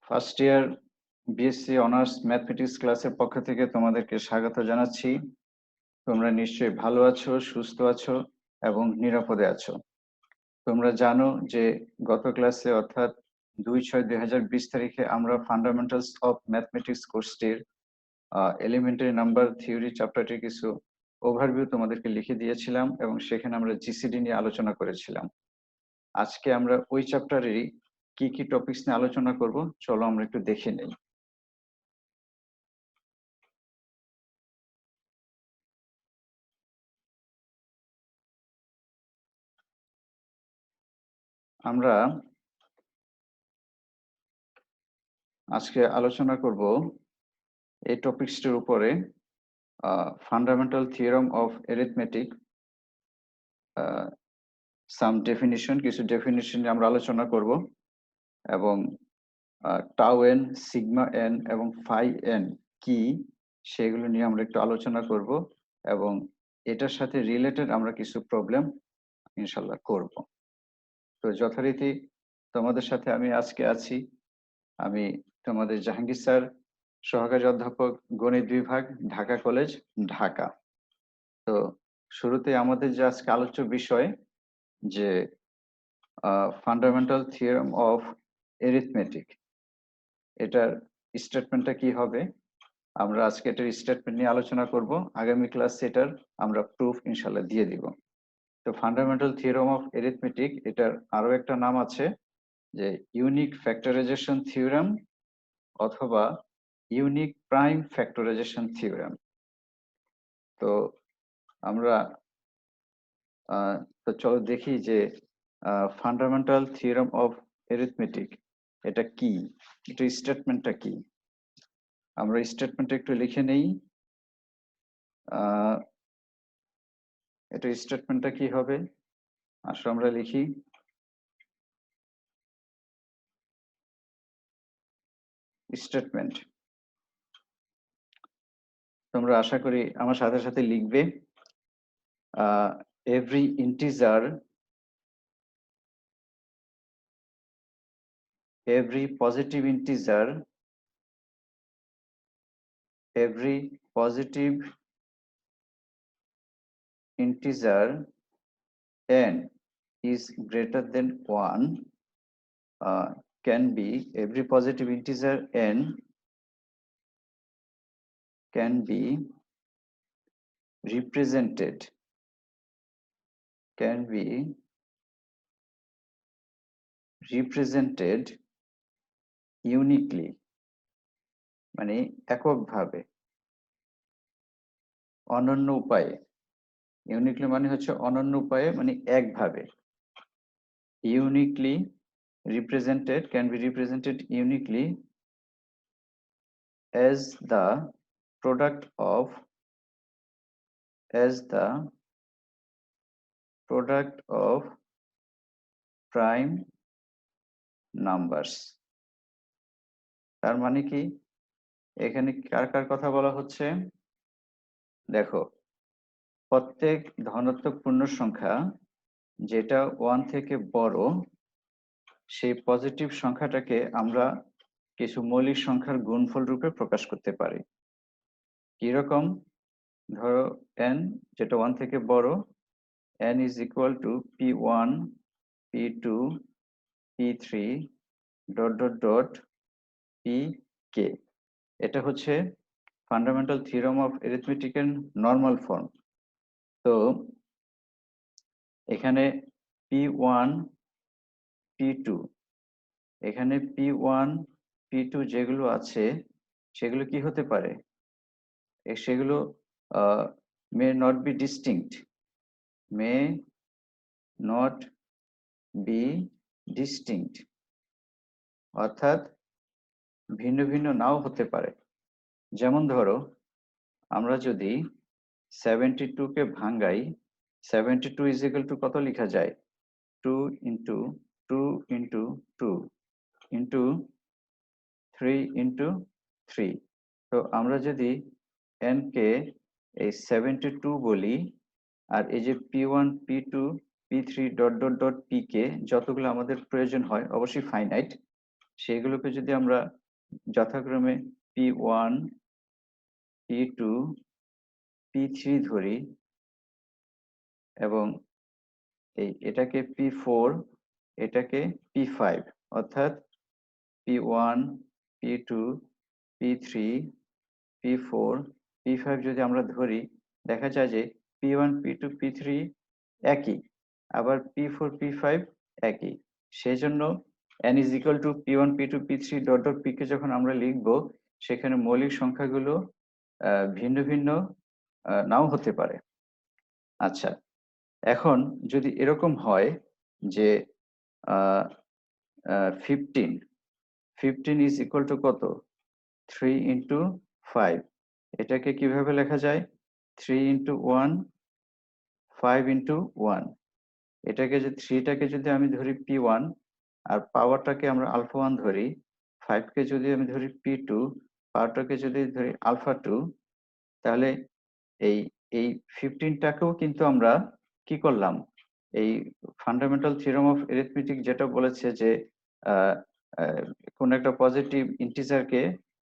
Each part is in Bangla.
First year BSc honours mathematics ক্লাসের পক্ষ থেকে তোমাদেরকে স্বাগত জানাচ্ছি। তোমরা নিশ্চয়ই ভালো আছো, সুস্থ আছো এবং নিরাপদে আছো। তোমরা জানো যে গত ক্লাসে অর্থাৎ 2/6/2020 তারিখে আমরা ফান্ডামেন্টালস অফ ম্যাথমেটিক্স কোর্সটির এলিমেন্টারি নাম্বার থিওরি চ্যাপ্টারটির কিছু ওভারভিউ তোমাদেরকে লিখে দিয়েছিলাম এবং সেখানে আমরা জিসিডি নিয়ে আলোচনা করেছিলাম। আজকে আমরা ওই চ্যাপ্টারেরই কি কি টপিকস নিয়ে আলোচনা করব, চলো আমরা একটু দেখে নেই। আমরা আজকে আলোচনা করব এই টপিকসটির উপরে fundamental theorem of arithmetic, some definition, কিছু ডেফিনিশন নিয়ে আমরা আলোচনা করব এবং টাউ এন, সিগমা এন এবং ফাই এন কি সেগুলো নিয়ে আমরা একটু আলোচনা করব এবং এটার সাথে রিলেটেড আমরা কিছু প্রবলেম ইনশাল্লাহ করব। তো যথারীতি তোমাদের সাথে আমি আজকে আছি, আমি তোমাদের জাহাঙ্গীর স্যার, সহকারী অধ্যাপক, গণিত বিভাগ, ঢাকা কলেজ, ঢাকা। তো শুরুতে আমাদের যে আজকে আলোচ্য বিষয় যে ফান্ডামেন্টাল থিওরাম অফ অ্যারিথমেটিক, এটার স্টেটমেন্টটা কি হবে আমরা আজকে এটার স্টেটমেন্ট নিয়ে আলোচনা করব। আগামী ক্লাসে এটার আমরা প্রুফ ইনশাল্লাহ দিয়ে দিব। তো ফান্ডামেন্টাল থিওরাম অফ অ্যারিথমেটিক, এটার আরো একটা নাম আছে যে ইউনিক ফ্যাক্টরাইজেশন থিওরাম অথবা ইউনিক প্রাইম ফ্যাক্টরাইজেশন থিওরাম। তো আমরা তো চলো দেখি যে ফান্ডামেন্টাল থিওরাম অফ অ্যারিথমেটিক এটা কি, এটা স্টেটমেন্টটা কি। আমরা স্টেটমেন্টটা একটু লিখে নেই। এটা স্টেটমেন্টটা কি হবে আসলে আমরা লিখি। স্টেটমেন্ট তোমরা আশা করি আমার সাথে সাথে লিখবে। Every integer, every positive integer, every positive integer n is greater than 1, can be, every positive integer n can be represented, can be represented uniquely, মানে এককভাবে, অনন্য উপায়ে। ইউনিকলি মানে হচ্ছে অনন্য উপায়ে, মানে একভাবে। uniquely represented, can be represented uniquely as the product of, as the product of prime numbers। তার মানে কি, এখানে কার কার কথা বলা হচ্ছে দেখো, প্রত্যেক ধনাত্মক পূর্ণ সংখ্যা যেটা 1 থেকে বড়, সেই পজিটিভ সংখ্যাটাকে আমরা কিছু মৌলিক সংখ্যার গুণফল রূপে প্রকাশ করতে পারি। কিরকম, ধরো n যেটা 1 থেকে বড়, n is equal to p1 p2 p3 dot dot dot pk। এটা হচ্ছে ফান্ডামেন্টাল থিওরাম অফ অ্যারিথমেটিকের নরমাল ফর্ম। তো এখানে p1 p2, এখানে p1 p2 যেগুলো আছে সেগুলো কি হতে পারে, সেগুলো may not be distinct, may not be distinct, অর্থাৎ ভিন্ন ভিন্ন নাও হতে পারে। যেমন ধরো আমরা যদি 72 কে ভাঙাই, 72 is equal to কত লেখা যায়, 2 into 2 into 2 into 3 into 3। তো আমরা যদি n কে এই 72 বলি, আর এই যে p1 p2 p3 dot dot dot pk যতগুলো আমাদের প্রয়োজন হয়, অবশ্যই ফাইনাইট, সেগুলোকে যদি আমরা যথাক্রমে P1, P2, P3 ধরি এবং এটাকে P4, এটাকে P5, অর্থাৎ P1, P2, P3, P4, P5 যদি আমরা ধরি, দেখা যায় যে P1, P2, P3 একই, আবার P4, P5 একই। সেই জন্য n is equal to P1, P2, P3 dot dot P কে যখন আমরা লিখব, সেখানে মৌলিক সংখ্যাগুলো ভিন্ন ভিন্ন নাও হতে পারে। আচ্ছা, এখন যদি এরকম হয় যে 15 is equal to কত, 3 into 5, এটাকে কিভাবে লেখা যায়, 3 into 1, 5 into 1। এটাকে যে 3টাকে যদি আমি ধরি P1 আর পাওয়ারটাকে আমরা আলফা 1 ধরি, 5কে যদি আমি ধরি P2, পাওয়ারটাকে যদি ধরি আলফা 2, তাহলে এই এই 15টাকেও কিন্তু আমরা কি করলাম, এই ফান্ডামেন্টাল থিওরেম অফ অ্যারিথমেটিক যেটা বলেছে যে কোন একটা পজিটিভ ইন্টিজারকে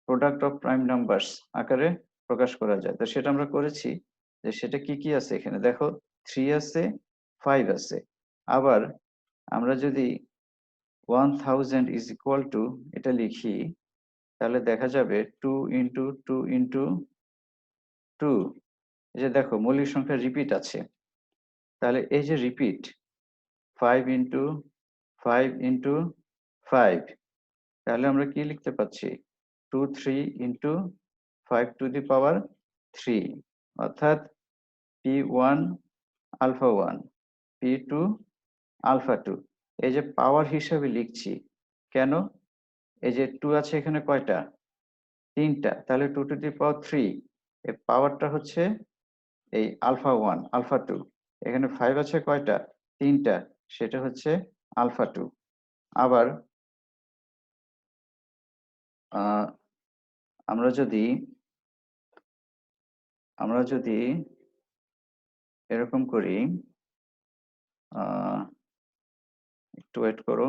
প্রোডাক্ট অফ প্রাইম নাম্বারস আকারে প্রকাশ করা যায়। তো সেটা আমরা করেছি। যে সেটা কি কি আছে, এখানে দেখো 3 আছে, 5 আছে। আবার আমরা যদি 1000 ইজ ইকুয়াল টু এটা লিখি, তাহলে দেখা যাবে 2 ইন্টু 2 ইন্টু 2। এই যে দেখো মৌলিক সংখ্যা রিপিট আছে, তাহলে এই যে রিপিট 5 ইন্টু 5 ইন্টু 5, তাহলে আমরা কি লিখতে পাচ্ছি, 2 3 ইন্টু 5 টু দি পাওয়ার 3, অর্থাৎ P1 আলফা 1, P2 আলফা 2। এই যে পাওয়ার হিসাবে লিখছি কেন, এই যে 2 আছে এখানে কয়টা, 3টা, তাহলে 2 টু দি পাওয়ার 3, এই পাওয়ারটা হচ্ছে এই আলফা 1 আলফা 2। এখানে 5 আছে কয়টা, 3টা, সেটা হচ্ছে আলফা 2। আবার আমরা যদি এরকম করি, একটু ওয়েট করো।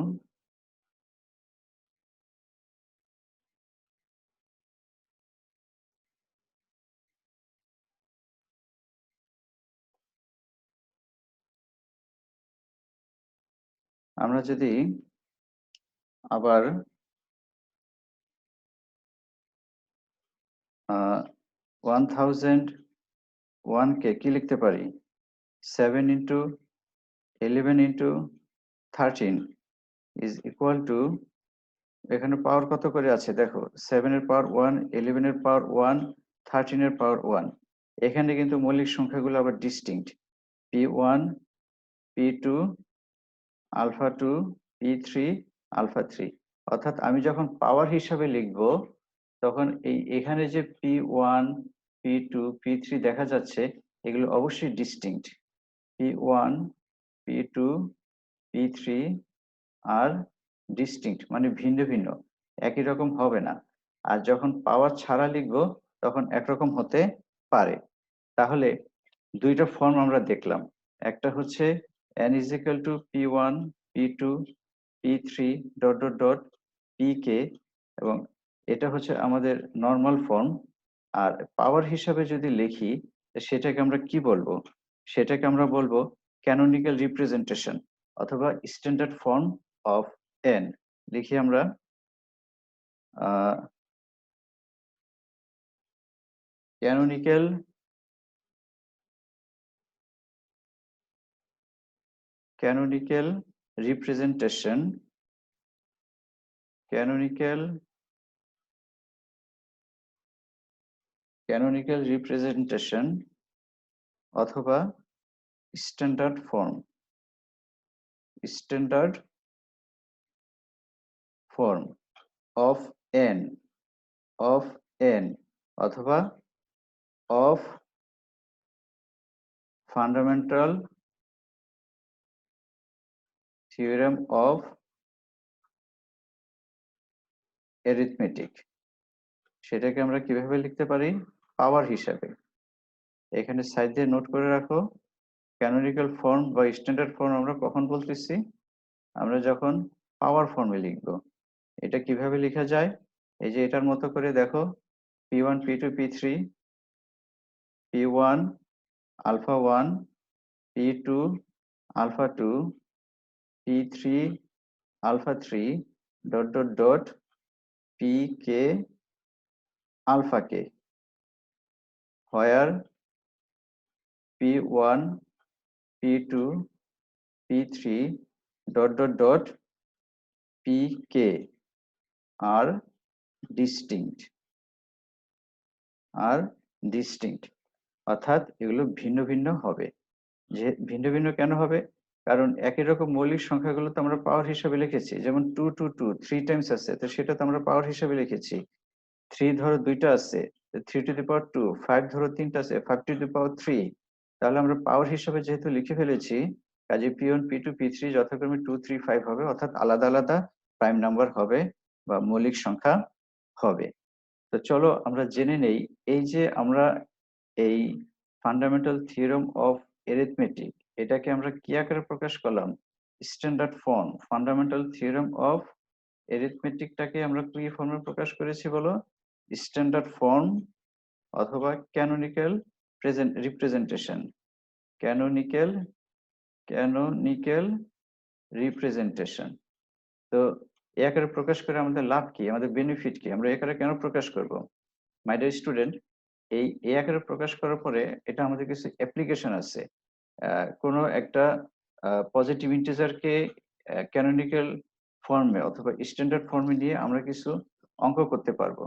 আমরা যদি আবার 1001 কে কি লিখতে পারি, 7 into 11 into 13 is equal two, এখানে পাওয়ার কত করে আছে দেখো, 7 এর পাওয়ার 1, 11 এর পাওয়ার 1, 13 এর পাওয়ার 1। এখানে কিন্তু মৌলিক সংখ্যাগুলো আবার distinct, P1, P2, alpha 2, P3, alpha 3। অর্থাৎ আমি যখন পাওয়ার হিসাবে লিখব, তখন এখানে যে P1, P2, P3 দেখা যাচ্ছে, এগুলো অবশ্যই ডিস্টিংক্ট। P1, P2, P3 আর ডিস্টিংক্ট, মানে ভিন্ন ভিন্ন, একই রকম হবে না। আর যখন পাওয়ার ছাড়া লিখবো, তখন একরকম হতে পারে। তাহলে দুইটা ফর্ম আমরা দেখলাম, একটা হচ্ছে n is equal to P1, P2, P3 dot dot dot Pk, এবং এটা হচ্ছে আমাদের নর্মাল ফর্ম। আর পাওয়ার হিসাবে যদি লিখি, সেটাকে আমরা কি বলবো, সেটাকে আমরা বলবো ক্যানোনিক্যাল রিপ্রেজেন্টেশন অথবা স্ট্যান্ডার্ড ফর্ম অফ n। লিখি আমরা ক্যানোনিক্যাল রিপ্রেজেন্টেশন, ক্যানোনিক্যাল রিপ্রেজেন্টেশন অথবা স্ট্যান্ডার্ড ফর্ম অফ n অথবা of fundamental theorem of arithmetic. সেটাকে আমরা কিভাবে লিখতে পারি, পাওয়ার হিসাবে। এখানে সাইড দিয়ে নোট করে রাখো, ক্যানোনিক্যাল ফর্ম বা স্ট্যান্ডার্ড ফর্ম আমরা কখন বলতেছি, আমরা যখন পাওয়ার ফর্মে লিখব। এটা কিভাবে লেখা যায়? এই যে এটার মতো করে দেখো, p1 p2 p3, p1 alpha 1, p2 alpha 2, p3 alpha 3 dot dot dot pk alpha k, where p1 p2 p3 dot dot dot pk are distinct, অর্থাৎ এগুলো ভিন্ন ভিন্ন হবে। যে ভিন্ন ভিন্ন কেন হবে? কারণ একই রকম মৌলিক সংখ্যাগুলো তো আমরা পাওয়ার হিসেবে লিখেছি, যেমন 2 2 2 3 টাইমস আছে, তো সেটা তো আমরা পাওয়ার হিসেবে লিখেছি। 3 ধরো দুইটা আছে, 3 টু দি পাওয়ার 2, 5 ধরো তিনটা আছে, 5 টু দি পাওয়ার 3। তাহলে আমরা পাওয়ার হিসেবে যেহেতু লিখে ফেলেছি, কাজে p1 p2 p3 যথাক্রমে 2 3 5 হবে, অর্থাৎ আলাদা আলাদা প্রাইম নাম্বার হবে বা মৌলিক সংখ্যা হবে। তো চলো আমরা জেনে নেই, এই যে আমরা এই ফান্ডামেন্টাল থিওরেম অফ এরিথমেটিক, এটাকে আমরা কি আকারে প্রকাশ করলাম? Standard form. Fundamental theorem of এরিথমেটিকটাকে আমরা কি ফর্মে প্রকাশ করেছি বলো? স্ট্যান্ডার্ড ফর্ম অথবা ক্যানোনিক্যাল রিপ্রেজেন্টেশন। Canonical representation. তো এই আকারে প্রকাশ করে আমাদের লাভ কি, আমাদের বেনিফিট কি, আমরা এই আকারে কেন প্রকাশ করব? মাই ডিয়ার স্টুডেন্ট, এই আকারে প্রকাশ করার পরে এটা আমাদের কিছু অ্যাপ্লিকেশন আছে। কোনো একটা পজিটিভ ইন্টিজারকে ক্যানোনিক্যাল ফর্মে অথবা স্ট্যান্ডার্ড ফর্মে নিয়ে আমরা কিছু অঙ্ক করতে পারবো।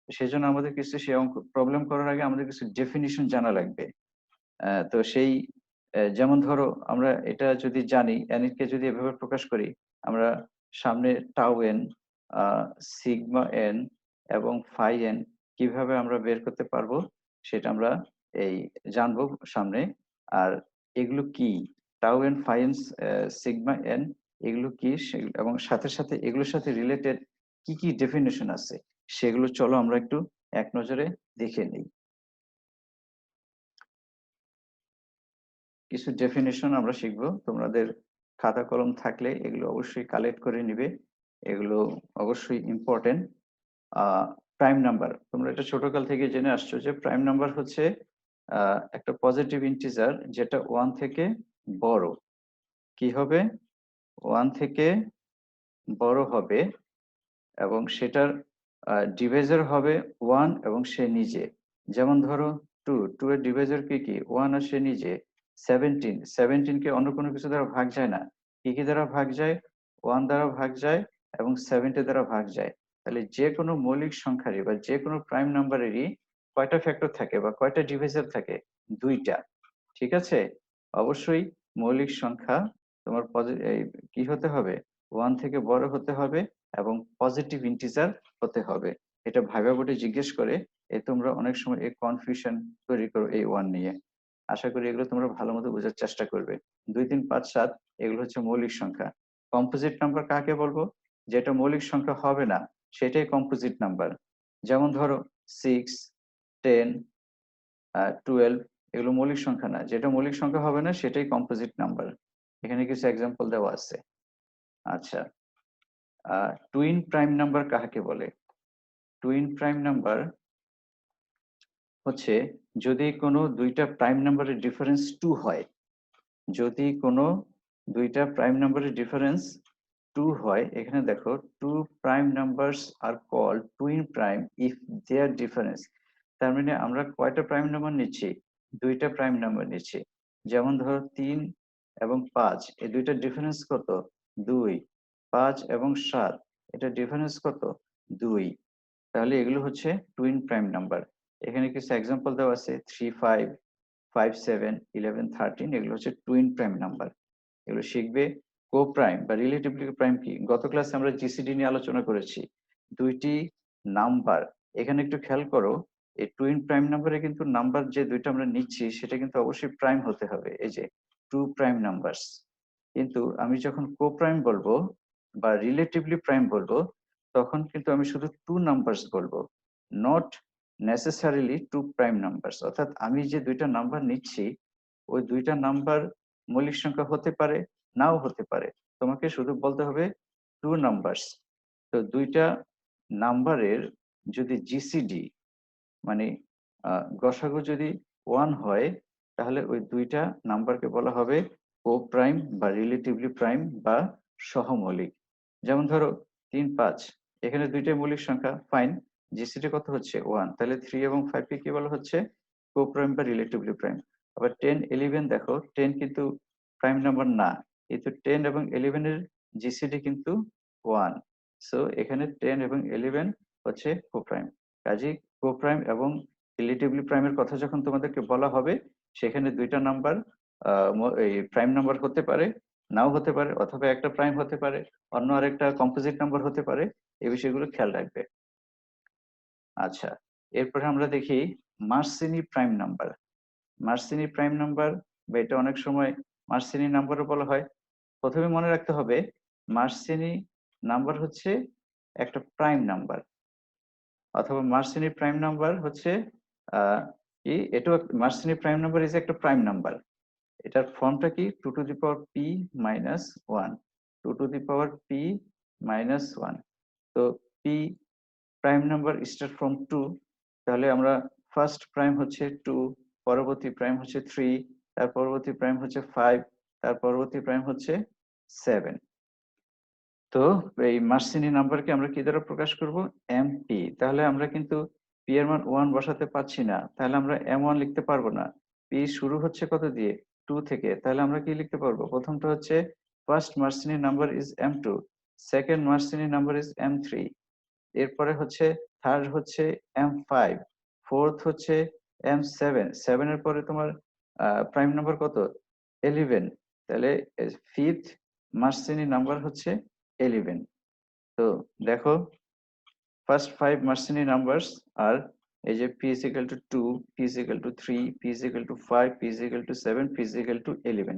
সেজন্য আমাদের কিছু সেই অঙ্ক প্রবলেম করার আগে আমাদের কিছু ডেফিনিশন জানা লাগবে। তো সেই যেমন ধরো আমরা এটা যদি জানি, কে যদি এভাবে প্রকাশ করি, আমরা সামনে টাউ এন, সিগমা এন এবং ফাই এন কিভাবে আমরা বের করতে পারবো সেটা আমরা এই জানবো সামনে। আর এগুলো কি, tau N, phi N, sigma N, এগুলো কি এবং সাথে সাথে এগুলোর সাথে রিলেটেড কি কি ডেফিনেশন আছে সেগুলো চলো আমরা একটু এক নজরে দেখে নিই। কিছু ডেফিনেশন আমরা শিখবো, তোমাদের খাতা কলম থাকলে এগুলো অবশ্যই কালেক্ট করে নিবে, এগুলো অবশ্যই ইম্পর্টেন্ট। প্রাইম নাম্বার, তোমরা এটা ছোটকাল থেকে জেনে আসছো যে প্রাইম নাম্বার হচ্ছে একটা পজিটিভ ইন্টিজার যেটা 1 থেকে বড়। কি হবে? 1 থেকে বড় হবে এবং সেটার ডিভাইজার হবে 1 এবং সে নিজে। যেমন ধরো 2 এর ডিভাইজার কি কি? 1 আর সে নিজে। 17 কে অন্য কোনো কিছু দ্বারা ভাগ যায় না। কি কি দ্বারা ভাগ যায়? 1 দ্বারা ভাগ যায় এবং 70 দ্বারা ভাগ যায়। তাহলে যে কোনো মৌলিক সংখ্যারই বা যে কোনো প্রাইম নাম্বারেরই কয়টা ফ্যাক্টর থাকে বা কয়টা ডিভাইজার থাকে? 2টা। ঠিক আছে? অবশ্যই মৌলিক সংখ্যা তোমার কি হতে হবে? 1 থেকে বড় হতে হবে এবং পজিটিভ ইন্টিজার হতে হবে। এটা ভাইবা বোর্ডে জিজ্ঞেস করে, তোমরা অনেক সময় এই কনফিউশন তৈরি করো এই 1 নিয়ে। আশা করি এগুলো তোমরা ভালো মতো বোঝার চেষ্টা করবে। 2 3 5 7 এগুলো হচ্ছে মৌলিক সংখ্যা। কম্পোজিট নাম্বার কাকে বলবো? যেটা মৌলিক সংখ্যা হবে না সেটাই কম্পোজিট নাম্বার। যেমন ধরো 6, 10, 12 এগুলো মৌলিক সংখ্যা না, যেটা মৌলিক সংখ্যা হবে না সেটাই কম্পোজিট নাম্বার। এখানে কিছু এক্সাম্পল দেওয়া আছে। আচ্ছা, টুইন প্রাইম নাম্বার কাকে বলে? টুইন প্রাইম নাম্বার হচ্ছে যদি কোনো দুইটা প্রাইম নাম্বারের ডিফারেন্স 2 হয়। যদি কোনো দুইটা প্রাইম নাম্বারের ডিফারেন্স 2 হয়, এখানে দেখো 2 prime numbers are called twin prime if their difference. তার মানে আমরা কয়টা প্রাইম নাম্বার নিচ্ছি? দুইটা প্রাইম নাম্বার নিচ্ছি। যেমন ধরো 3 এবং 5, এই দুইটা ডিফারেন্স কত? 2। 5 এবং 7, এটা ডিফারেন্স কত? 2। তাহলে এগুলো হচ্ছে টুইন প্রাইম নাম্বার। এখানে কিছু এক্সাম্পল দেওয়া আছে, 3 5, 5 7, 11 13, এগুলো হচ্ছে টুইন প্রাইম নাম্বার। এগুলো শিখবে। কো প্রাইম বা রিলেটিভলি প্রাইম কি? গত ক্লাসে আমরা জিসিডি নিয়ে আলোচনা করেছি। দুইটি নাম্বার, এখানে একটু খেয়াল করো, এই টুইন প্রাইম নাম্বারে কিন্তু নাম্বার যে দুইটা আমরা নিচ্ছি সেটা কিন্তু অবশ্যই প্রাইম হতে হবে। এই যে 2 প্রাইম নাম্বারস। কিন্তু আমি যখন কো প্রাইম বলবো বা রিলেটিভলি প্রাইম বলবো তখন কিন্তু আমি শুধু 2 নাম্বারস বলবো, নট নেসেসারিলি 2 প্রাইম নাম্বারস। অর্থাৎ আমি যে দুইটা নাম্বার নিচ্ছি ওই দুইটা নাম্বার মৌলিক সংখ্যা হতে পারে, নাও হতে পারে। তোমাকে শুধু বলতে হবে 2 নাম্বারস। তো দুইটা নাম্বারের যদি জিসিডি মানে গসাগু যদি 1 হয়, তাহলে ওই দুইটা নাম্বারকে বলা হবে কো প্রাইম বা রিলেটিভলি প্রাইম বা সহমৌলিক। যেমন ধরো 3, 5, এখানে দুইটাই মৌলিক সংখ্যা, ফাইন। জিসিডি কত হচ্ছে 1, তাহলে 3 এবং 5 কে কি বলা হচ্ছে কো প্রাইম বা রিলেটিভলি প্রাইম। আবার 10, 11 দেখো, 10 কিন্তু প্রাইম নাম্বার না, কিন্তু 10 এবং 11 এর জিসিডি কিন্তু 1। সো এখানে 10 এবং 11 হচ্ছে কো প্রাইম। কাজেই কো প্রাইম এবং রিলেটিভলি প্রাইমের কথা যখন তোমাদেরকে বলা হবে, সেখানে দুইটা নাম্বার এই প্রাইম নাম্বার হতে পারে, নাও হতে পারে, অথবা একটা প্রাইম হতে পারে, অন্য আরেকটা কম্পোজিট নাম্বার হতে পারে। এই বিষয়গুলো খেয়াল রাখবে। আচ্ছা, এরপরে আমরা দেখি মার্সিনি প্রাইম নাম্বার। মার্সিনি প্রাইম নাম্বার বা এটা অনেক সময় মার্সিনি নাম্বারও বলা হয়। প্রথমে মনে রাখতে হবে মার্সিনি নাম্বার হচ্ছে একটা প্রাইম নাম্বার, অথবা মার্সিনি প্রাইম নাম্বার হচ্ছে আহ কি, এটাও মার্সিনি প্রাইম নাম্বার ইজ একটা প্রাইম নাম্বার। এটার ফর্মটা কি, 2 two the power p minus 1, 2 two the power p minus 1। তো p prime number start from 2, তাহলে আমরা ফার্স্ট প্রাইম হচ্ছে 2, পরবর্তী প্রাইম হচ্ছে 3, তার পরবর্তী প্রাইম হচ্ছে 5, তার পরবর্তী প্রাইম হচ্ছে 7। তো এই মার্সিনি নাম্বারকে আমরা কি দ্বারা প্রকাশ করব, এমপি। তাহলে আমরা কিন্তু পি এর মান 1 বসাতে পারছি না, তাহলে আমরা m1 লিখতে পারবো না। পি শুরু হচ্ছে কত দিয়ে, 2 থেকে, তাহলে আমরা কি লিখতে পারবো, প্রথমটা হচ্ছে first Mersenne number is m2, second Mersenne number is m3, এরপরে হচ্ছে থার্ড হচ্ছে m5, ফোর্থ হচ্ছে m7, 7 এর পরে তোমার প্রাইম নাম্বার কত, 11, তাহলে ফিফথ মার্সিনি নাম্বার হচ্ছে 11। তো দেখো ফার্স্ট 5 মার্সিনি নাম্বারস আর এই যে p is equal to 2, p is equal to 3, p is equal to 5, p is equal to 7, p is equal to 11।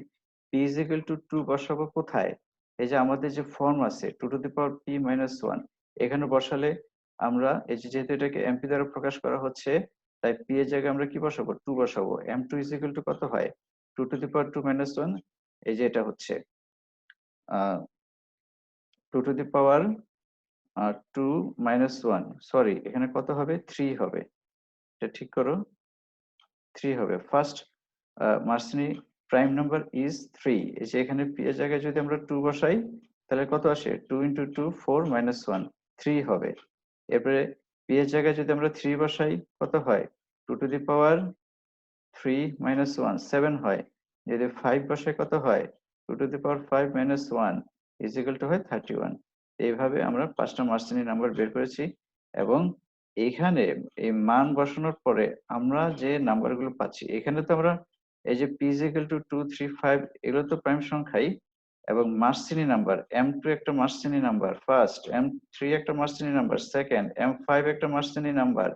p is equal to 2 বসাবো কোথায়, এই যে আমাদের যে ফর্ম আছে 2 two the power p minus 1, এখানে বসালে আমরা এই যে যেহেতু এটাকে এমপি দ্বারা প্রকাশ করা হচ্ছে, তাই p এর জায়গায় আমরা কি বসাবো, 2 বসাবো। m2 is equal to কত হয়, 2 টু দি পাওয়ার 2 মাইনাস 1, এই যে এটা হচ্ছে 2 two the power 2 minus 1, sorry এখানে কত হবে, 3 হবে। এটা ঠিক করো, 3 হবে। ফার্স্ট মার্সিনি প্রাইম নাম্বার ইজ 3, এই যে এখানে p এর জায়গায় যদি আমরা 2 বসাই, তাহলে কত আসে, 2 ইন্টু 2 4 মাইনাস 1 3 হবে। এরপরে p এর জায়গায় যদি আমরা 3 বসাই, কত হয়, 2 টু দি পাওয়ার 3 মাইনাস 1 7 হয়। যদি 5 বসাই কত হয়, 2 two the power 5 minus 1 is equal two হয় 31। এইভাবে আমরা 5টা মার্সিনি নাম্বার বের করেছি। এবং এখানে এই মান বসানোর পরে আমরা যে নাম্বারগুলো পাচ্ছি, এখানে তো আমরা এই যে p is equal to 2 3 5 এগুলো তো প্রাইম সংখ্যাই, এবং মার্সিনি নাম্বার m2 একটা মার্সিনি নাম্বার, ফার্স্ট m3 একটা মার্সিনি নাম্বার, সেকেন্ড m5 একটা মার্সিনি নাম্বার,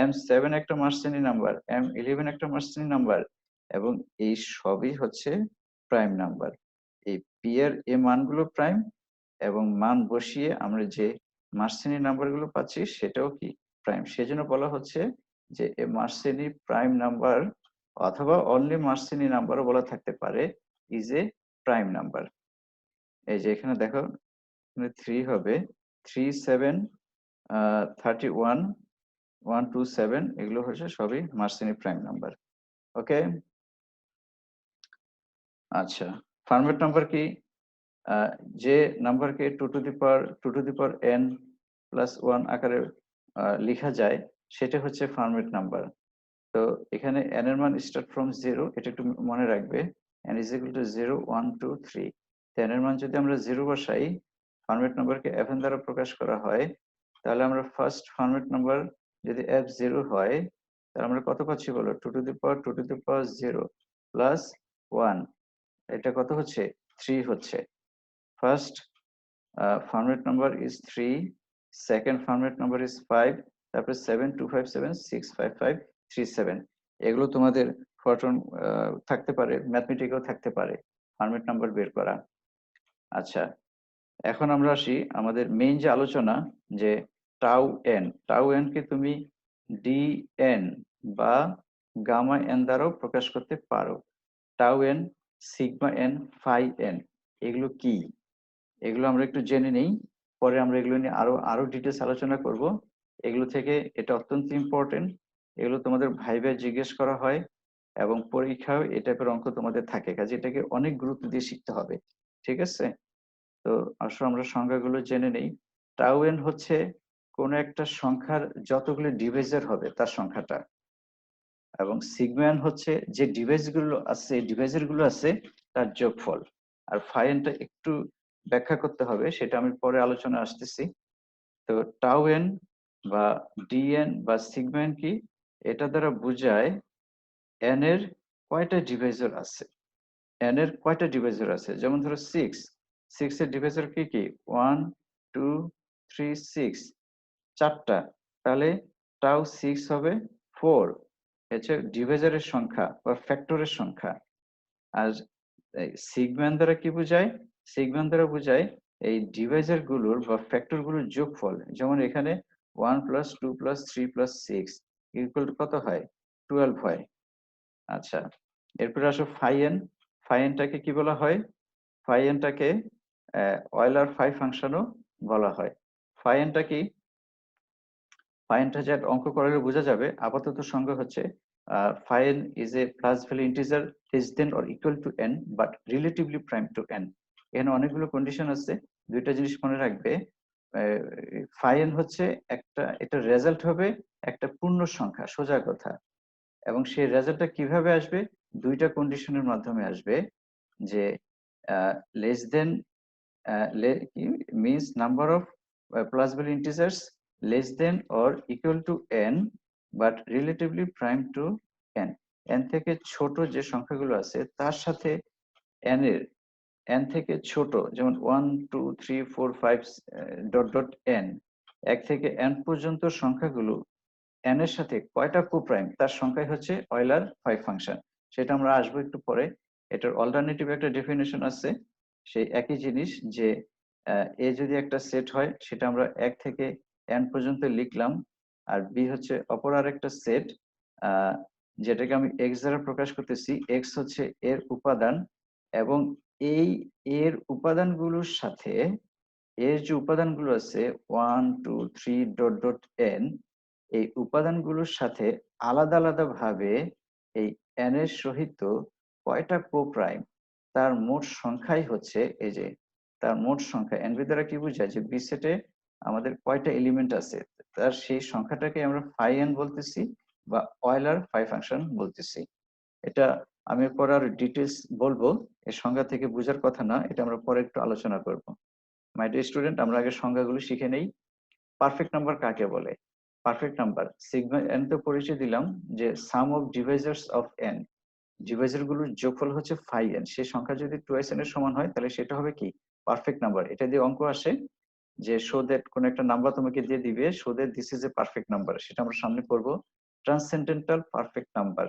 m7 একটা মার্সিনি নাম্বার, m11 একটা মার্সিনি নাম্বার, এবং এই সবই হচ্ছে প্রাইম নাম্বার। এই পি এর এই মানগুলো প্রাইম, এবং মান বসিয়ে আমরা যে মার্সিনি নাম্বারগুলো পাচ্ছি সেটাও কি প্রাইম। সেজন্য বলা হচ্ছে যে এ মার্সিনি প্রাইম নাম্বার, অথবা অনলি মার্সিনি নাম্বারও বলা থাকতে পারে, ইজ এ প্রাইম নাম্বার। এই যে এখানে দেখো, এখানে 3 হবে, 3 7 31 127, এগুলো হচ্ছে সবই মার্সিনি প্রাইম নাম্বার। ওকে, আচ্ছা, ফার্মেট নাম্বার কি, আহ, যে নাম্বারকে 2 two the power n plus 1 আকারে লেখা যায়, সেটা হচ্ছে ফার্মেট নাম্বার। তো এখানে n এর মান স্টার্ট ফ্রম 0, এটা একটু মনে রাখবে, n is equal to 0 1 2 3। তো n এর মান যদি আমরা 0 বসাই, ফার্মেট নাম্বারকে fn দ্বারা প্রকাশ করা হয়, তাহলে আমরা ফার্স্ট ফার্মেট নাম্বার যদি f0 হয়, তাহলে আমরা কত পাচ্ছি বলো, 2 two the power 2 two the power 0 plus 1, এটা কত হচ্ছে, 3 হচ্ছে। First permit number is 3, second permit number is 5, তারপরে 7 2 5 7 6 5 5 3 7। এগুলো তোমাদের ফরট্রান থাকতে পারে, ম্যাথমেটিকেও থাকতে পারে ফার্মেট নাম্বার বের করা। আচ্ছা, এখন আমরা আসি আমাদের মেইন যে আলোচনা, যে টাউ এন কে তুমি ডি এন বা গামা এন দ্বারাও প্রকাশ করতে পারো। Tau N, sigma N, phi N, এগুলো কি, এগুলো আমরা একটু জেনে নেই, পরে আমরা এগুলো নিয়ে আরো ডিটেলস আলোচনা করব। এগুলো থেকে এটা অত্যন্ত ইম্পর্টেন্ট, এগুলো তোমাদের ভাইবে জিজ্ঞেস করা হয় এবং পরীক্ষাও এই টাইপের অঙ্ক তোমাদের থাকে, কাজে এটাকে অনেক গুরুত্ব দিয়ে শিখতে হবে। ঠিক আছে, তো আসলে আমরা সংখ্যাগুলো জেনে নেই। টাউ এন হচ্ছে কোন একটা সংখ্যার যতগুলো ডিভাইজার হবে তার সংখ্যাটা, এবং সিগমা এন হচ্ছে যে ডিভাইজার গুলো আছে তার যোগফল। আর ফাই এনটা একটু ব্যাখ্যা করতে হবে, সেটা আমি পরে আলোচনা আসতেছি। তো টাউ এন বা ডিএন বা সিগমা এন কি, এটা দ্বারা বোঝায় এন এর কয়টা ডিভাইজার আছে। এন এর কয়টা ডিভাইজার আছে, যেমন ধরো 6 এর ডিভাইজার কি কি, 1 2 3 6, চারটা। তাহলে টাউ 6 হবে 4, হচ্ছে ডিভাইজারের সংখ্যা বা ফ্যাক্টরের সংখ্যা। আর সিগম্যান দ্বারা কি বোঝায়, সিগম্যান দ্বারা বোঝায় এই ডিভাইজার গুলোর বা ফ্যাক্টর গুলোর যোগফল। যেমন এখানে 1 + 2 + 3 + 6 ইকুয়াল টু কত হয়, 12 হয়। আচ্ছা, এরপরে আসো ফাই এন। ফাই এনটাকে কি বলা হয়, ফাই এনটাকে অয়লার ফাই ফাংশনও বলা হয়। ফাই এনটা কি, ফাই এনটা যে অঙ্ক করলে বোঝা যাবে। আপাতত সংজ্ঞা হচ্ছে phi N is a plus value integer less than or equal to N but relatively prime to N. এখানে অনেকগুলো কন্ডিশন আছে, দুইটা জিনিস মনে রাখবে। ফাই এন হচ্ছে একটা, এটা রেজাল্ট হবে একটা পূর্ণ সংখ্যা, সোজা কথা। এবং সেই রেজাল্টটা কিভাবে আসবে, দুইটা কন্ডিশনের মাধ্যমে আসবে। যে less than means number of plus value integers less than or equal to n but relatively prime to n। n থেকে ছোট যে সংখ্যাগুলো আছে তার সাথে n এর, n থেকে ছোট যেমন 1 2 3 4 5 ডট ডট n, 1 থেকে n পর্যন্ত সংখ্যাগুলো n এর সাথে কয়টা কোপ্রাইম তার সংখ্যাই হচ্ছে অয়লার ফাই ফাংশন। সেটা আমরা আসবো একটু পরে। এটার অল্টারনেটিভ একটা ডেফিনেশন আছে, সেই একই জিনিস যে এ যদি একটা সেট হয় সেটা আমরা 1 থেকে n পর্যন্ত লিখলাম, আর বি হচ্ছে অপর আরেকটা সেট যেটাকে আমি x দ্বারা প্রকাশ করতেছি। x হচ্ছে এর উপাদান, এবং এই এর উপাদানগুলোর সাথে এর যে উপাদানগুলো আছে 1 2 3 ডট ডট n, এই উপাদানগুলোর সাথে আলাদা আলাদা ভাবে এই n এর সহিত কয়টা কোপ্রাইম তার মোট সংখ্যাই হচ্ছে, এই যে তার মোট সংখ্যা। n দ্বারা কি বোঝায়, যে বি সেটে আমাদের কয়টা এলিমেন্ট আছে তার সেই সংখ্যাটাকে আমরা ফাই n বলতেছি বা অয়লার ফাই ফাংশন বলতেছি। এটা আমি পরে আর ডিটেলস বলবো, এর সংজ্ঞা থেকে বোঝার কথা না, এটা আমরা পরে একটু আলোচনা করব। মাই ডিয়ার স্টুডেন্ট, আমরা আগে সংজ্ঞাগুলো শিখে নেই। পারফেক্ট নাম্বার কাকে বলে, পারফেক্ট নাম্বার সিগমা এন তো পরিচয় দিলাম, যে সাম of divisors of N, Deviser গুলোর যোগফল হচ্ছে ফাই এন। সেই সংখ্যা যদি টুয়াইস এন এর সমান হয় তাহলে সেটা হবে কি, পারফেক্ট নাম্বার। এটা দিয়ে অঙ্ক আসে যে শো দ্যাট কোন একটা নাম্বার তোমাকে দিয়ে দিবে, show that this is a perfect number, সেটা আমরা সামনে করব। Transcendental perfect number,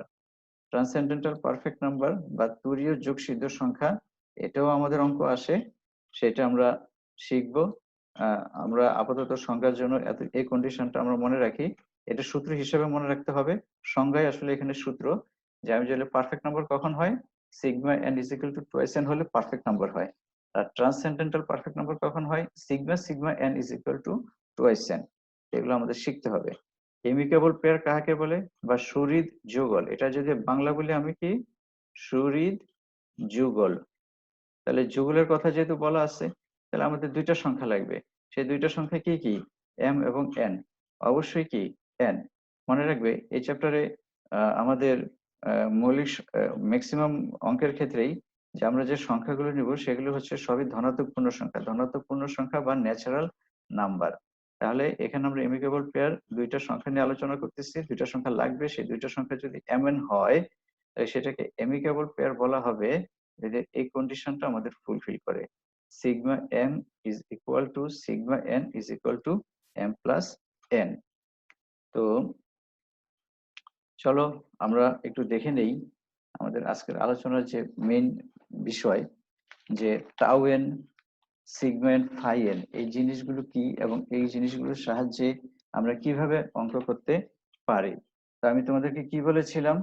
transcendental perfect number বা তুরীয় যোগসিদ্ধ সংখ্যা, এটাও আমাদের অঙ্ক আসে, সেটা আমরা শিখবো। আমরা আপাতত সংজ্ঞার জন্য এই কন্ডিশনটা আমরা মনে রাখি। এটা সূত্র হিসেবে মনে রাখতে হবে, সংজ্ঞায় আসলে এখানে সূত্র, যে আমি যদি পারফেক্ট নাম্বার কখন হয়, sigma N is equal two twice N হলে পারফেক্ট নাম্বার হয়। আর ট্রান্সেন্ডেন্টাল পারফেক্ট নাম্বার কখন হয়, sigma N is equal two twice N. এগুলো আমাদের শিখতে হবে। এমিকেবল পেয়ার কাকে বলে, বা সুহৃদ যুগল, এটা যদি বাংলা বলি আমি কি, সুহৃদ যুগল। তাহলে যুগলের কথা যেহেতু বলা আছে, তাহলে আমাদের দুইটা সংখ্যা লাগবে। সেই দুইটা সংখ্যা কি কি, এম এবং এন। অবশ্যই কি এন। মনে রাখবে এই চ্যাপ্টারে আমাদের মৌলিক ম্যাক্সিমাম অঙ্কের ক্ষেত্রেই যে আমরা যে সংখ্যাগুলো নিব সেগুলো হচ্ছে সবই ধনাত্মক পূর্ণ সংখ্যা, ধনাত্মক পূর্ণ সংখ্যা বা ন্যাচারাল নাম্বার। তাহলে এখানে আমরা এমিকেবল পেয়ার দুইটা সংখ্যা নিয়ে আলোচনা করতেছি, দুইটা সংখ্যা লাগবে, সেই দুইটা সংখ্যা যদি এম এন হয় তাহলে সেটাকে এমিকেবল পেয়ার বলা হবে, যদি এই কন্ডিশনটা আমাদের ফুলফিল করে। Sigma M is equal to sigma N is equal to M plus N. তো চলো আমরা একটু দেখে নেই আমাদের আজকের আলোচনার যে মেইন বিষয়, যে tau N, sigma N, phi N, এই জিনিসগুলো কি এবং এই জিনিসগুলোর সাহায্যে আমরা কিভাবে অঙ্ক করতে পারি। তো আমি তোমাদেরকে কি বলেছিলাম,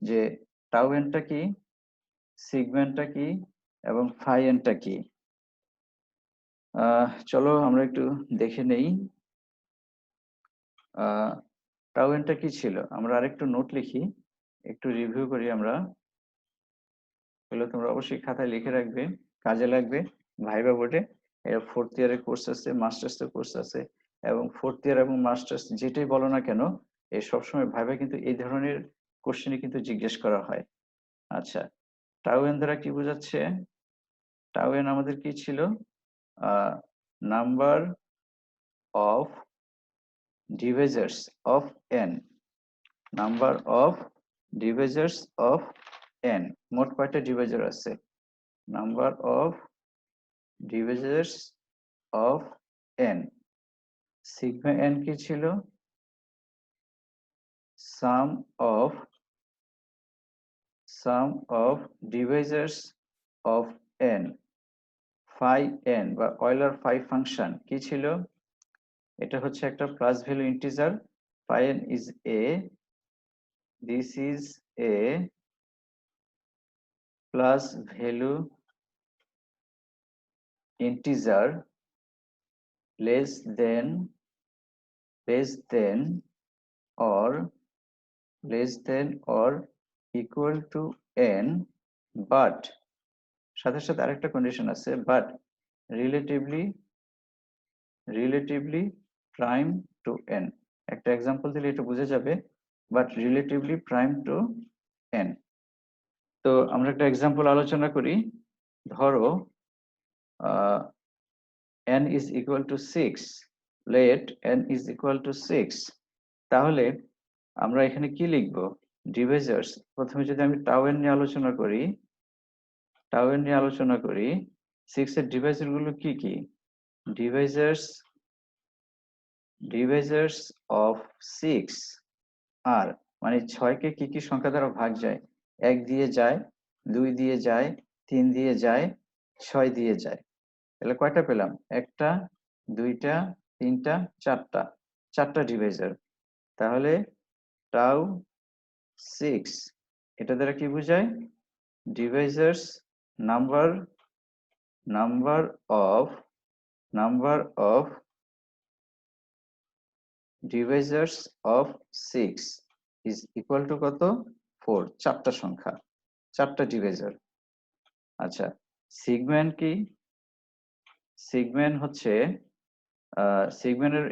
যে টাউ এনটা কি, সিগমা এনটা কি এবং ফাই এনটা কি। চলো আমরা একটু দেখে নেই tau n টা কি ছিল। আমরা আরেকটু নোট লিখি, একটু রিভিউ করি আমরা। এগুলো তোমরা অবশ্যই খাতায় লিখে রাখবে, কাজে লাগবে ভাইবা বোর্ডে। এর 4th ইয়ারের কোর্স আছে, মাস্টার্সের কোর্স আছে, এবং 4th ইয়ার এবং মাস্টার্স যেটাই বলো না কেন, এই সবসময় ভাইবা কিন্তু এই ধরনের কোশ্চেনই কিন্তু জিজ্ঞেস করা হয়। আচ্ছা, tau n দ্বারা কি বোঝাচ্ছে? tau n আমাদের কি ছিল? Number of divisors of n, number of divisors of n, মোট কয়টা ডিভাইজার আছে? Number of divisors of n, sigma n কি ছিল? Sum of divisors of n, phi n বা অয়লার phi ফাংশন কি ছিল? এটা হচ্ছে একটা plus value integer. phi n is a, this is a plus value integer less than or equal to n, but সাথে সাথে আরেকটা কন্ডিশন আছে, but relatively prime to n। একটা এক্সাম্পল দিলে এটা বোঝা যাবে, but relatively prime to n। তো আমরা একটা এক্সাম্পল আলোচনা করি। ধরো n is equal to 6, let n is equal to 6, তাহলে আমরা এখানে কি লিখব? ডিভাইজার্স। প্রথমে যদি আমি tau n নিয়ে আলোচনা করি, 6 এর ডিভাইজার গুলো কি কি? ডিভাইজার্স অফ 6 আর মানে 6 কে কি কি সংখ্যা দ্বারা ভাগ যায়? 1 দিয়ে যায়, 2 দিয়ে যায়, 3 দিয়ে যায়, 6 দিয়ে যায়। তাহলে কয়টা পেলাম? একটা, দুইটা, তিনটা, চারটা ডিভাইজার। তাহলে tau 6 এটা দ্বারা কি বোঝায়? ডিভাইজার্স number of divisors of 6 is equal to কত? 4, চারটা সংখ্যা, চারটা ডিভাইজার। আচ্ছা, সিগম্যান্ড কি? সিগম্যান্ড হচ্ছে সিগম্যান্ডের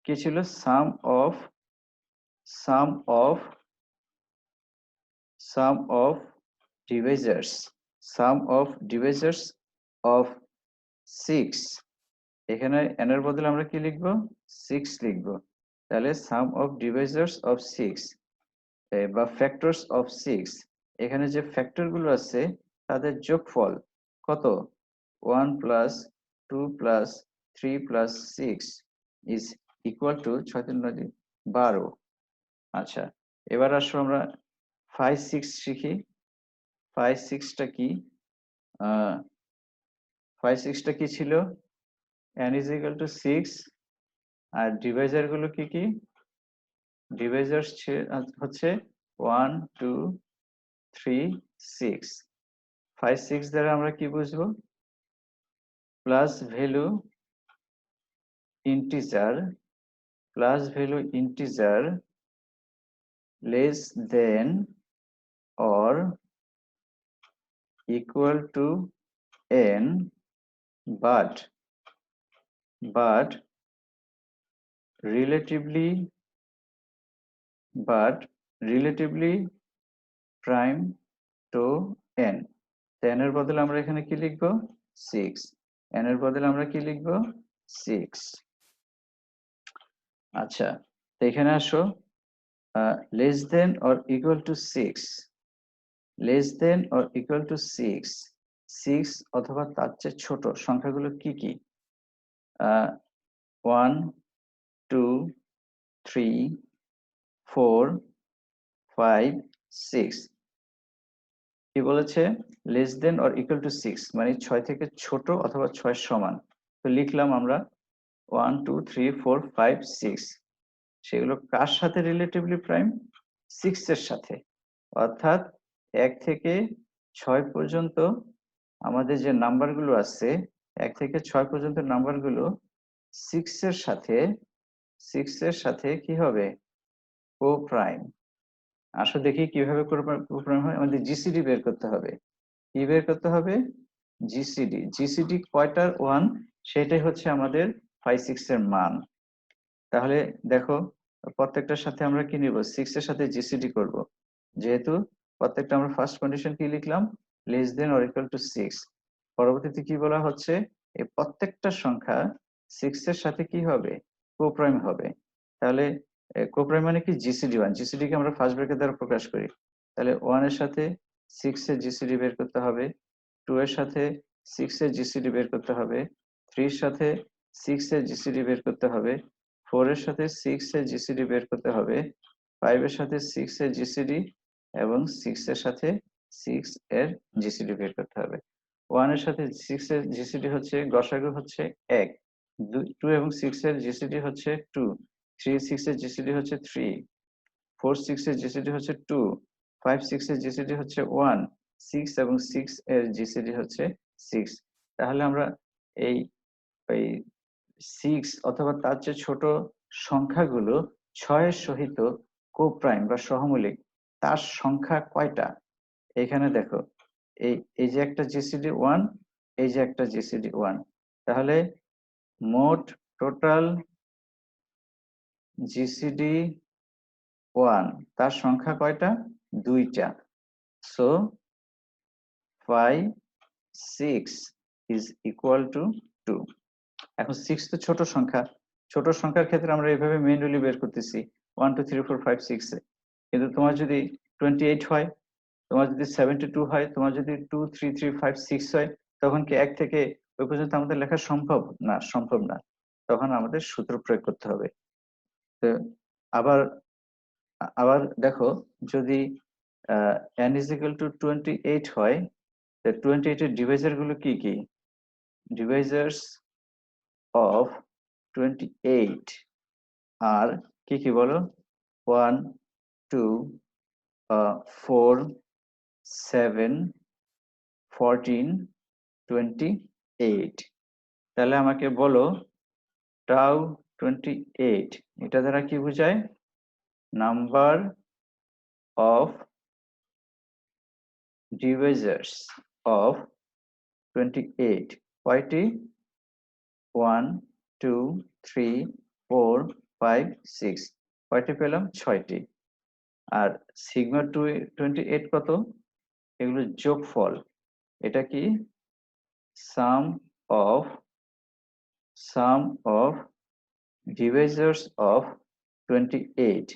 কি ছিল? Sum of divisors of 6। এখানে n এর বদলে আমরা কি লিখবো? 6 লিখবো। তাহলে সাম অফ ডিভাইজার্স অফ 6 বা ফ্যাক্টরস অফ 6, এখানে যে ফ্যাক্টর গুলো আছে তাদের যোগফল কত? 1 plus 2 plus 3 plus 6 is equal two 6 3 9 12। আচ্ছা, এবার আসো আমরা 5 6 শিখি। 5 6 টা কি? 5 6 টা কি ছিল? n is equal to 6, আর ডিভাইজার গুলো কি কি? ডিভাইজার্স হচ্ছে 1 2 3 6। 5 6 দ্বারা আমরা কি বুঝবো? Plus value integer less than or equal to n, but relatively prime to n। n এর বদলে আমরা এখানে কি লিখবো? 6। n এর বদলে আমরা কি লিখবো? 6। আচ্ছা, তো এখানে আসো, less than or equal to 6, six অথবা তার চেয়ে ছোট সংখ্যাগুলো কি কি? 1 2 3 4 5 6। কি বলেছে? Less than or equal two 6 মানে 6 থেকে ছোট অথবা 6 সমান। তো লিখলাম আমরা 1 2 3 4 5 6। সেগুলো কার সাথে রিলেটিভলি প্রাইম? 6 এর সাথে। অর্থাৎ 1 থেকে 6 পর্যন্ত আমাদের যে নাম্বারগুলো আছে 1 থেকে 6 পর্যন্ত নাম্বারগুলো 6 এর সাথে কি হবে, কো প্রাইম। আসো দেখি কিভাবে কো প্রাইম হয়। আমাদের জিসিডি বের করতে হবে। কি বের করতে হবে, জিসিডি। জিসিডি কয়টার 1 সেটাই হচ্ছে আমাদের 5 6 এর মান। তাহলে দেখো প্রত্যেকটার সাথে আমরা কি নিব, 6 এর সাথে জিসিডি করব। যেহেতু প্রত্যেকটা আমরা ফার্স্ট কন্ডিশন কি লিখলাম, less than or equal two 6। পরবর্তীতে কি বলা হচ্ছে, এই প্রত্যেকটা সংখ্যা 6 এর সাথে কি হবে, কোপ্রাইম হবে। তাহলে কোপ্রাইম মানে কি, জিসিডি 1। জিসিডি কে আমরা ফার্স্ট ব্র্যাকেট দ্বারা প্রকাশ করি। তাহলে 1 এর সাথে 6 এর জিসিডি বের করতে হবে, 2 এর সাথে 6 এর জিসিডি বের করতে হবে, 3 এর সাথে 6 এর জিসিডি বের করতে হবে, 4 এর সাথে 6 এর জিসিডি বের করতে হবে, 5 এর সাথে 6 এর জিসিডি এবং 6 এর সাথে 6 এর জিসিডি বের করতে হবে। 1 এর সাথে 6 এর জিসিডি হচ্ছে, গসাগু হচ্ছে 1, 2 এবং 6 এর জিসিডি হচ্ছে 2, 3 6 এর জিসিডি হচ্ছে 3, 4 6 এর জিসিডি হচ্ছে 2, 5 6 এর জিসিডি হচ্ছে 1, 6 এবং 6 এর জিসিডি হচ্ছে 6। তাহলে আমরা এই ওই 6 অথবা তার চেয়ে ছোট সংখ্যাগুলো 6 এর সহিত কোপ্রাইম বা সহমূলিক, তার সংখ্যা কয়টা। এখানে দেখো, এই এই যে একটা জিসিডি 1, এই যে একটা জিসিডি 1, তাহলে মোট টোটাল জিসিডি 1 তার সংখ্যা কয়টা, 2টা। So 5 6 is equal two 2। এখন 6 তো ছোট সংখ্যা, ছোট সংখ্যার ক্ষেত্রে আমরা এইভাবে ম্যানুয়ালি বের করতেছি 1 2 3 4 5 6 এ। কিন্তু তোমার যদি 28 হয়, তোমার যদি 72 হয়, তোমার যদি 2 3 3 5 6 হয়, তখন কি 1 থেকে ওই পর্যন্ত আমাদের লেখা সম্ভব না? সম্ভব না। তখন আমাদের সূত্র প্রয়োগ করতে হবে। তো আবার আবার দেখো, যদি n is equal to 28 হয়, তো 28 এর ডিভাইজার গুলো কি কি, ডিভাইজার্স অফ 28 আর কি কি বলো, 1 2 4 7 14 28। তাহলে আমাকে বলো টাউ 28 এটা দ্বারা কি বোঝায়, নাম্বার অফ ডিভাইজার্স অফ 28 কয়টি, 1 2 3 4 5 6, কয়টি পেলাম, 6টি। আর সিগমা 28 কত, এগুলো যোগফল। এটা কি, সাম অফ ডিভাইজার্স অফ 28।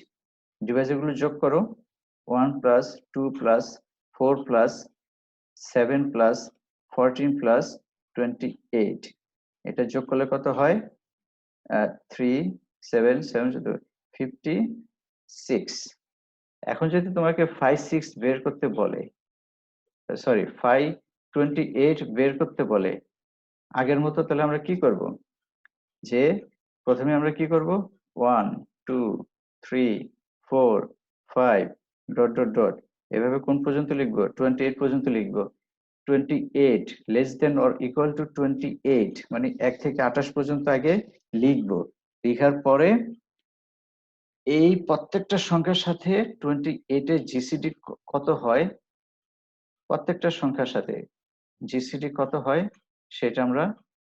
ডিভাইজার গুলো যোগ করো, 1 plus 2 plus 4 plus 7 plus 14 plus 28। এটা যোগ করলে কত হয়, 3 7 7 56। এখন যদি তোমাকে 5 6 বের করতে বলে, সরি 5 28 বের করতে বলে, আগের মতো তাহলে আমরা কি করব, যে প্রথমে আমরা কি করব, 1 2 3 4 5 ডট ডট ডট, এভাবে কোন পর্যন্ত লিখবো, 28 পর্যন্ত লিখবো। 28 less than or equal two 28 মানে 1 থেকে 28 পর্যন্ত আগে লিখবো। লেখার পরে এই প্রত্যেকটা সংখ্যার সাথে 28 এর জিসিডি কত হয়, প্রত্যেকটা সংখ্যার সাথে জিসিডি কত হয় সেটা আমরা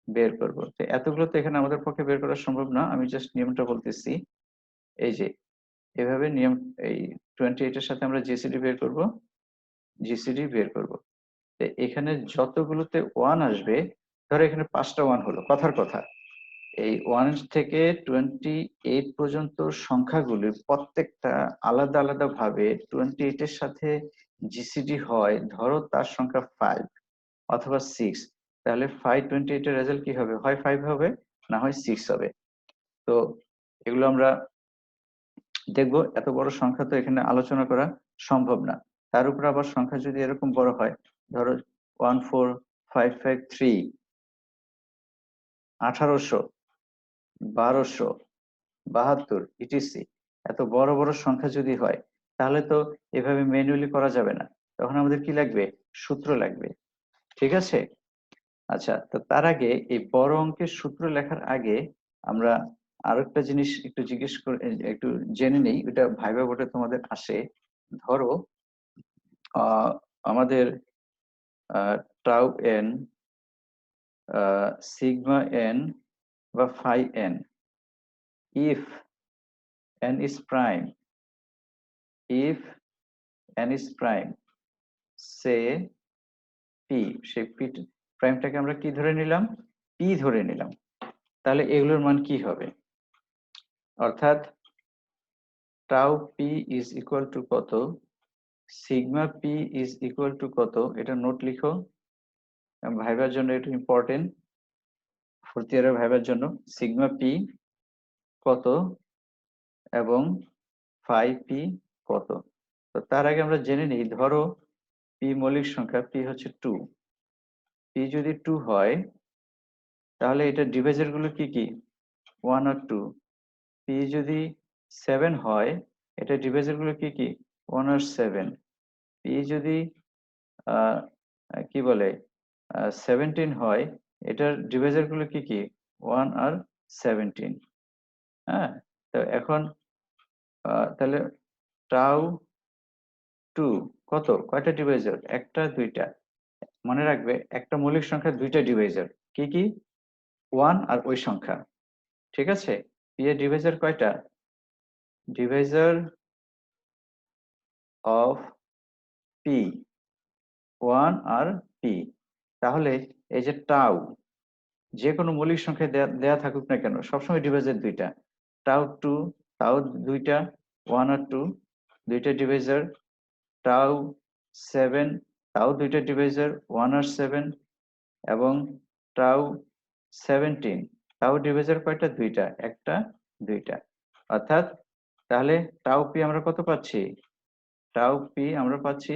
বের করব। তো এতগুলো তো এখানে আমাদের পক্ষে বের করা সম্ভব না, আমি জাস্ট নিয়মটা বলতেছি। এই যে এভাবে নিয়ম, এই 28 এর সাথে আমরা জিসিডি বের করব, জিসিডি বের করব। তো এখানে যতগুলোতে 1 আসবে, ধরো এখানে 5টা 1 হলো, কথার কথা, এই 1 থেকে 28 পর্যন্ত সংখ্যাগুলির প্রত্যেকটা আলাদা আলাদা ভাবে 28 এর সাথে জিসিডি হয়, ধরো তার সংখ্যা 5 অথবা 6, তাহলে 528 এর রেজাল্ট কি হবে, হয় 5 হবে না হয় 6 হবে। তো এগুলো আমরা দেখবো, এত বড় সংখ্যা তো এখানে আলোচনা করা সম্ভব না। তার উপর আবার সংখ্যা যদি এরকম বড় হয়, ধরো 14553 1800 1272 ইটিসি, এত বড় বড় সংখ্যা যদি হয়, তাহলে তো এভাবে ম্যানুয়ালি করা যাবে না। তখন আমাদের কি লাগবে, সূত্র লাগবে। ঠিক আছে, আচ্ছা, তো তার আগে এই বড় অঙ্কের সূত্র লেখার আগে আমরা আরেকটা জিনিস একটু জিজ্ঞেস করে একটু জেনে নেই, ওটা ভাইবা বোর্ডে তোমাদের আসে। ধরো আমাদের টাউ এন, সিগমা এন বা phi N, if N is prime, if N is prime, say P, সেই পি প্রাইমটাকে আমরা কি ধরে নিলাম, পি ধরে নিলাম। তাহলে এগুলোর মান কি হবে? অর্থাৎ tau P is equal to কত, sigma P is equal to কত, এটা নোট লিখো, ভাইবার জন্য এটা ইম্পর্টেন্ট, ফোর্থ ইয়ারের ভাইবার জন্য। সিগমা পি কত এবং ফাই পি কত। তো তার আগে আমরা জেনে নিই, ধরো পি মৌলিক সংখ্যা, পি হচ্ছে 2, পি যদি 2 হয় তাহলে এটা ডিভাইজার গুলো কি কি, 1 আর 2। পি যদি 7 হয় এটা ডিভাইজার গুলো কি কি, 1 আর 7। পি যদি আহ কি বলে 17 হয় এটার ডিভাইজার গুলো কি কি, 1 আর 17। হ্যাঁ, তো এখন তাহলে টাউ 2 কত, কয়টা ডিভাইজার, একটা দুইটা। মনে রাখবে একটা মৌলিক সংখ্যা দুইটা ডিভাইজার, কি কি, 1 আর ওই সংখ্যা। ঠিক আছে, পি এর ডিভাইজার কয়টা, ডিভাইজার অফ পি 1 আর পি। তাহলে এই যে টাউ, যে কোনো মৌলিক সংখ্যা দেয়া থাকুক না কেন সবসময় ডিভাইজার দুইটা, টাউ 2, টাউ দুইটা, 1 আর 2 দুইটা ডিভাইজার, টাউ 7, টাউ দুইটা ডিভাইজার, 1 আর 7, এবং টাউ 17, টাউ ডিভাইজার কয়টা, দুইটা, একটা দুইটা। অর্থাৎ তাহলে টাউ পি আমরা কত পাচ্ছি, টাউ পি আমরা পাচ্ছি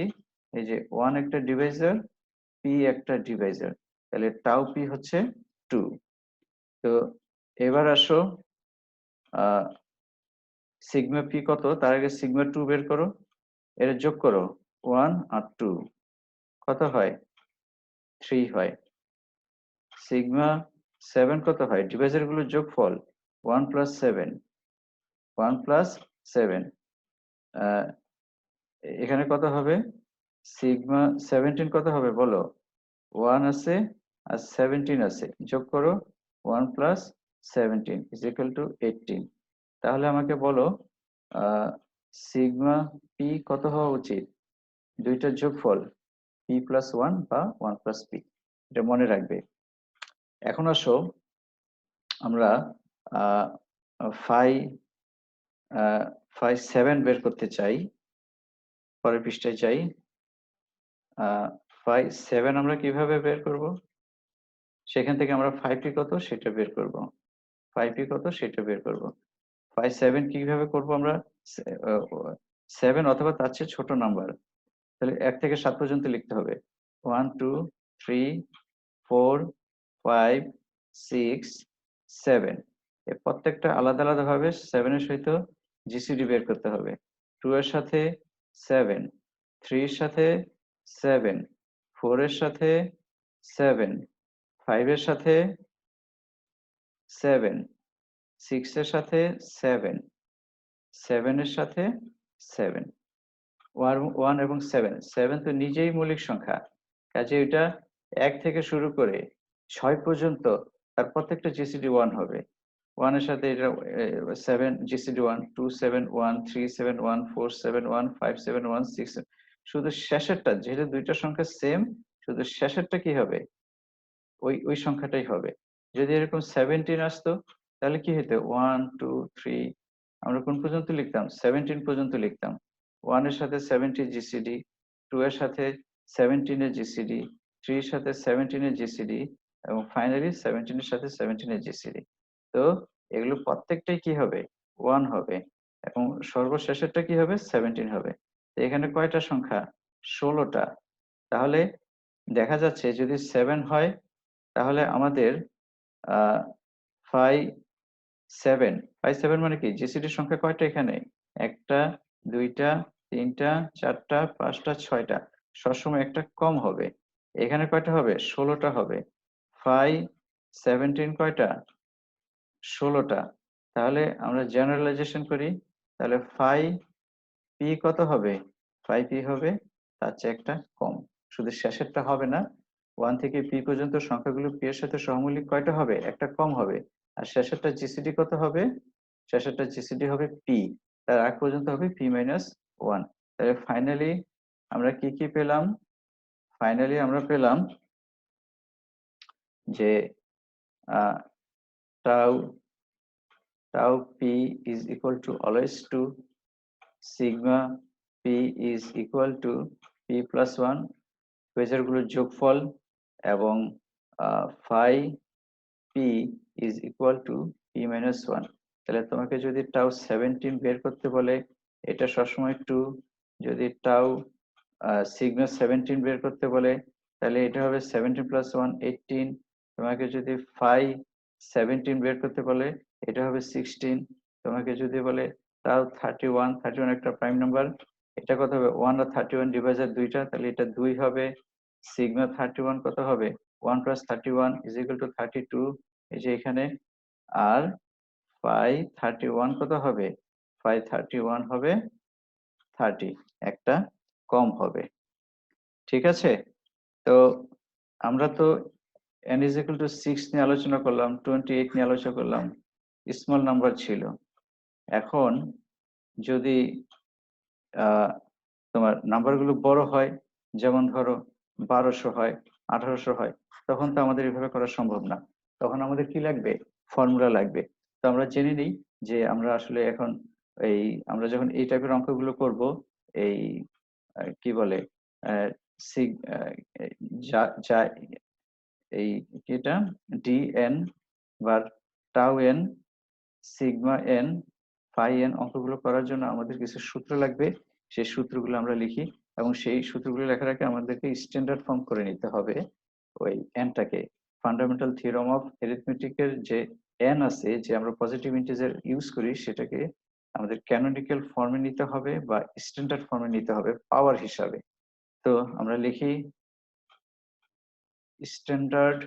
এই যে 1 একটা ডিভাইজার, পি একটা ডিভাইজার, তাহলে টাউ পি হচ্ছে 2। তো এবার আসো সিগমা পি কত, তার আগে সিগমা 2 বের করো, এর যোগ করো, 1 আর 2 কত হয়, 3 হয়। সিগমা 7 কত হয়, ডিভাইজার গুলোর যোগফল 1 প্লাস 7, 1 প্লাস 7, এখানে কত হবে, সিগমা 17 কত হবে বলো, 1 আছে আর 17 আছে, যোগ করো, 1 প্লাস 17 ইজ ইকুয়াল টু 18। তাহলে আমাকে বলো সিগমা পি কত হওয়া উচিত, দুইটার যোগফল পি প্লাস 1 বা 1 প্লাস পি, এটা মনে রাখবে। এখন আসো আমরা ফাই 7 বের করতে চাই, পরের পৃষ্ঠায় যাই। ফাই 7 আমরা কিভাবে বের করব, সেখান থেকে আমরা 5টি কত সেটা বের করব, 5টি কত সেটা বের করব। 7 কিভাবে করব আমরা, 7 অথবা তার চেয়ে ছোট নাম্বার, তাহলে 1 থেকে 7 পর্যন্ত লিখতে হবে, 1 2 3 4 5 6 7। এর প্রত্যেকটা আলাদা আলাদা ভাবে 7 এর সহিত জিসিডি বের করতে হবে। 2 এর সাথে 7, 3 এর সাথে 7, 4 এর সাথে 7, 5 এর সাথে 7, 6 এর সাথে 7, 7 এর সাথে 7, 1 এবং 7, 7 তো নিজেই মৌলিক সংখ্যা, কাজে এটা 1 থেকে শুরু করে 6 পর্যন্ত তার প্রত্যেকটা জিসিডি 1 হবে। 1 এর সাথে এটা 7 জিসিডি 1, 2 7 1, 3 7 1, 4 7 1, 5 7 1, 6 শুধু শেষেরটা, যেহেতু দুইটা সংখ্যা সেম, শুধু শেষেরটা কি হবে, ওই সংখ্যাটাই হবে। যদি এরকম 17 আসতো তাহলে কি হতো, 1 2 3, আমরা কোন পর্যন্ত লিখতাম, 17 পর্যন্ত লিখতাম। 1 এর সাথে 70 জিসিডি, 2 এর সাথে 17 এর জিসিডি, 3 এর সাথে 17 এর জিসিডি, এবং ফাইনালি 17 এর সাথে 17 এর জিসিডি। তো এগুলো প্রত্যেকটাই কি হবে, 1 হবে, এবং সর্বশেষেরটা কি হবে, 17 হবে। তো এখানে কয়টা সংখ্যা, 16টা। তাহলে দেখা যাচ্ছে যদি 7 হয় তাহলে আমাদের আহ 5 7, 5 7 মানে কি, জিসিডির সংখ্যা কয়টা এখানে, একটা দুইটা তিনটা চারটা পাঁচটা ছয়টা, সবসময় একটা কম হবে। এখানে কয়টা হবে, 16টা হবে। ফাই 17 কয়টা? 16টা। তাহলে আমরা জেনারেলাইজেশন করি, তাহলে ফাই পি কত হবে? ফাই পি হবে তার চেয়ে একটা কম। শুধু শেষেরটা হবে না, 1 থেকে পি পর্যন্ত সংখ্যাগুলো পি এর সাথে সহমৌলিক কয়টা হবে? একটা কম হবে। আর শেষেরটা জিসিডি কত হবে? শেষেরটা জিসিডি হবে পি, তার আগ পর্যন্ত হবে পি মাইনাস 1। তাহলে ফাইনালি আমরা কি কি পেলাম? ফাইনালি আমরা পেলাম যে tau tau P is equal to always two sigma P is equal to P plus 1 ফেজারগুলোর যোগফল, এবং phi P is equal to P minus 1। তাহলে তোমাকে যদি টাউ 17 বের করতে বলে, এটা সবসময় 2। যদি টাউ সিগমা 17 বের করতে বলে, তাহলে এটা হবে 17 প্লাস 1 18। তোমাকে যদি ফাই 17 বের করতে বলে, এটা হবে 16। তোমাকে যদি বলে টাউ 31 একটা প্রাইম নাম্বার, এটা কত হবে? 1 আর 31 ডিভাইজার দুইটা, তাহলে এটা 2 হবে। সিগমা 31 কত হবে? 1 প্লাস 31 ইজ ইকুয়াল টু 32, এই যে এখানে। আর ফাই 31 কত হবে? ফাই 31 হবে 30, একটা কম হবে। ঠিক আছে? তো আমরা তো n is equal to 6 নিয়ে আলোচনা করলাম, 28 নিয়ে আলোচনা করলাম, স্মল নাম্বার ছিল। এখন যদি তোমার নাম্বারগুলো বড় হয়, যেমন ধরো 1200 হয়, 1800 হয়, তখন তো আমাদের এভাবে করা সম্ভব না। তখন আমাদের কি লাগবে? ফর্মুলা লাগবে। তো আমরা জেনে নিই যে আমরা আসলে এখন এই আমরা যখন এই টাইপের অঙ্কগুলো করব, এই কি বলে আহ, সিগ আহ, যা যা এই কিটা ডি এন বা tau N, sigma N, phi N অঙ্কগুলো করার জন্য আমাদের কিছু সূত্র লাগবে। সেই সূত্রগুলো আমরা লিখি, এবং সেই সূত্রগুলো লেখার আগে আমাদেরকে স্ট্যান্ডার্ড ফর্ম করে নিতে হবে ওই এনটাকে। ফান্ডামেন্টাল থিওরাম অফ এরিথমেটিকের যে এন আছে, যে আমরা পজিটিভ ইন্টিজার ইউজ করি, সেটাকে আমাদের ক্যানোনিক্যাল ফর্মে নিতে হবে বা স্ট্যান্ডার্ড ফর্মে নিতে হবে পাওয়ার হিসাবে। তো আমরা লিখি স্ট্যান্ডার্ড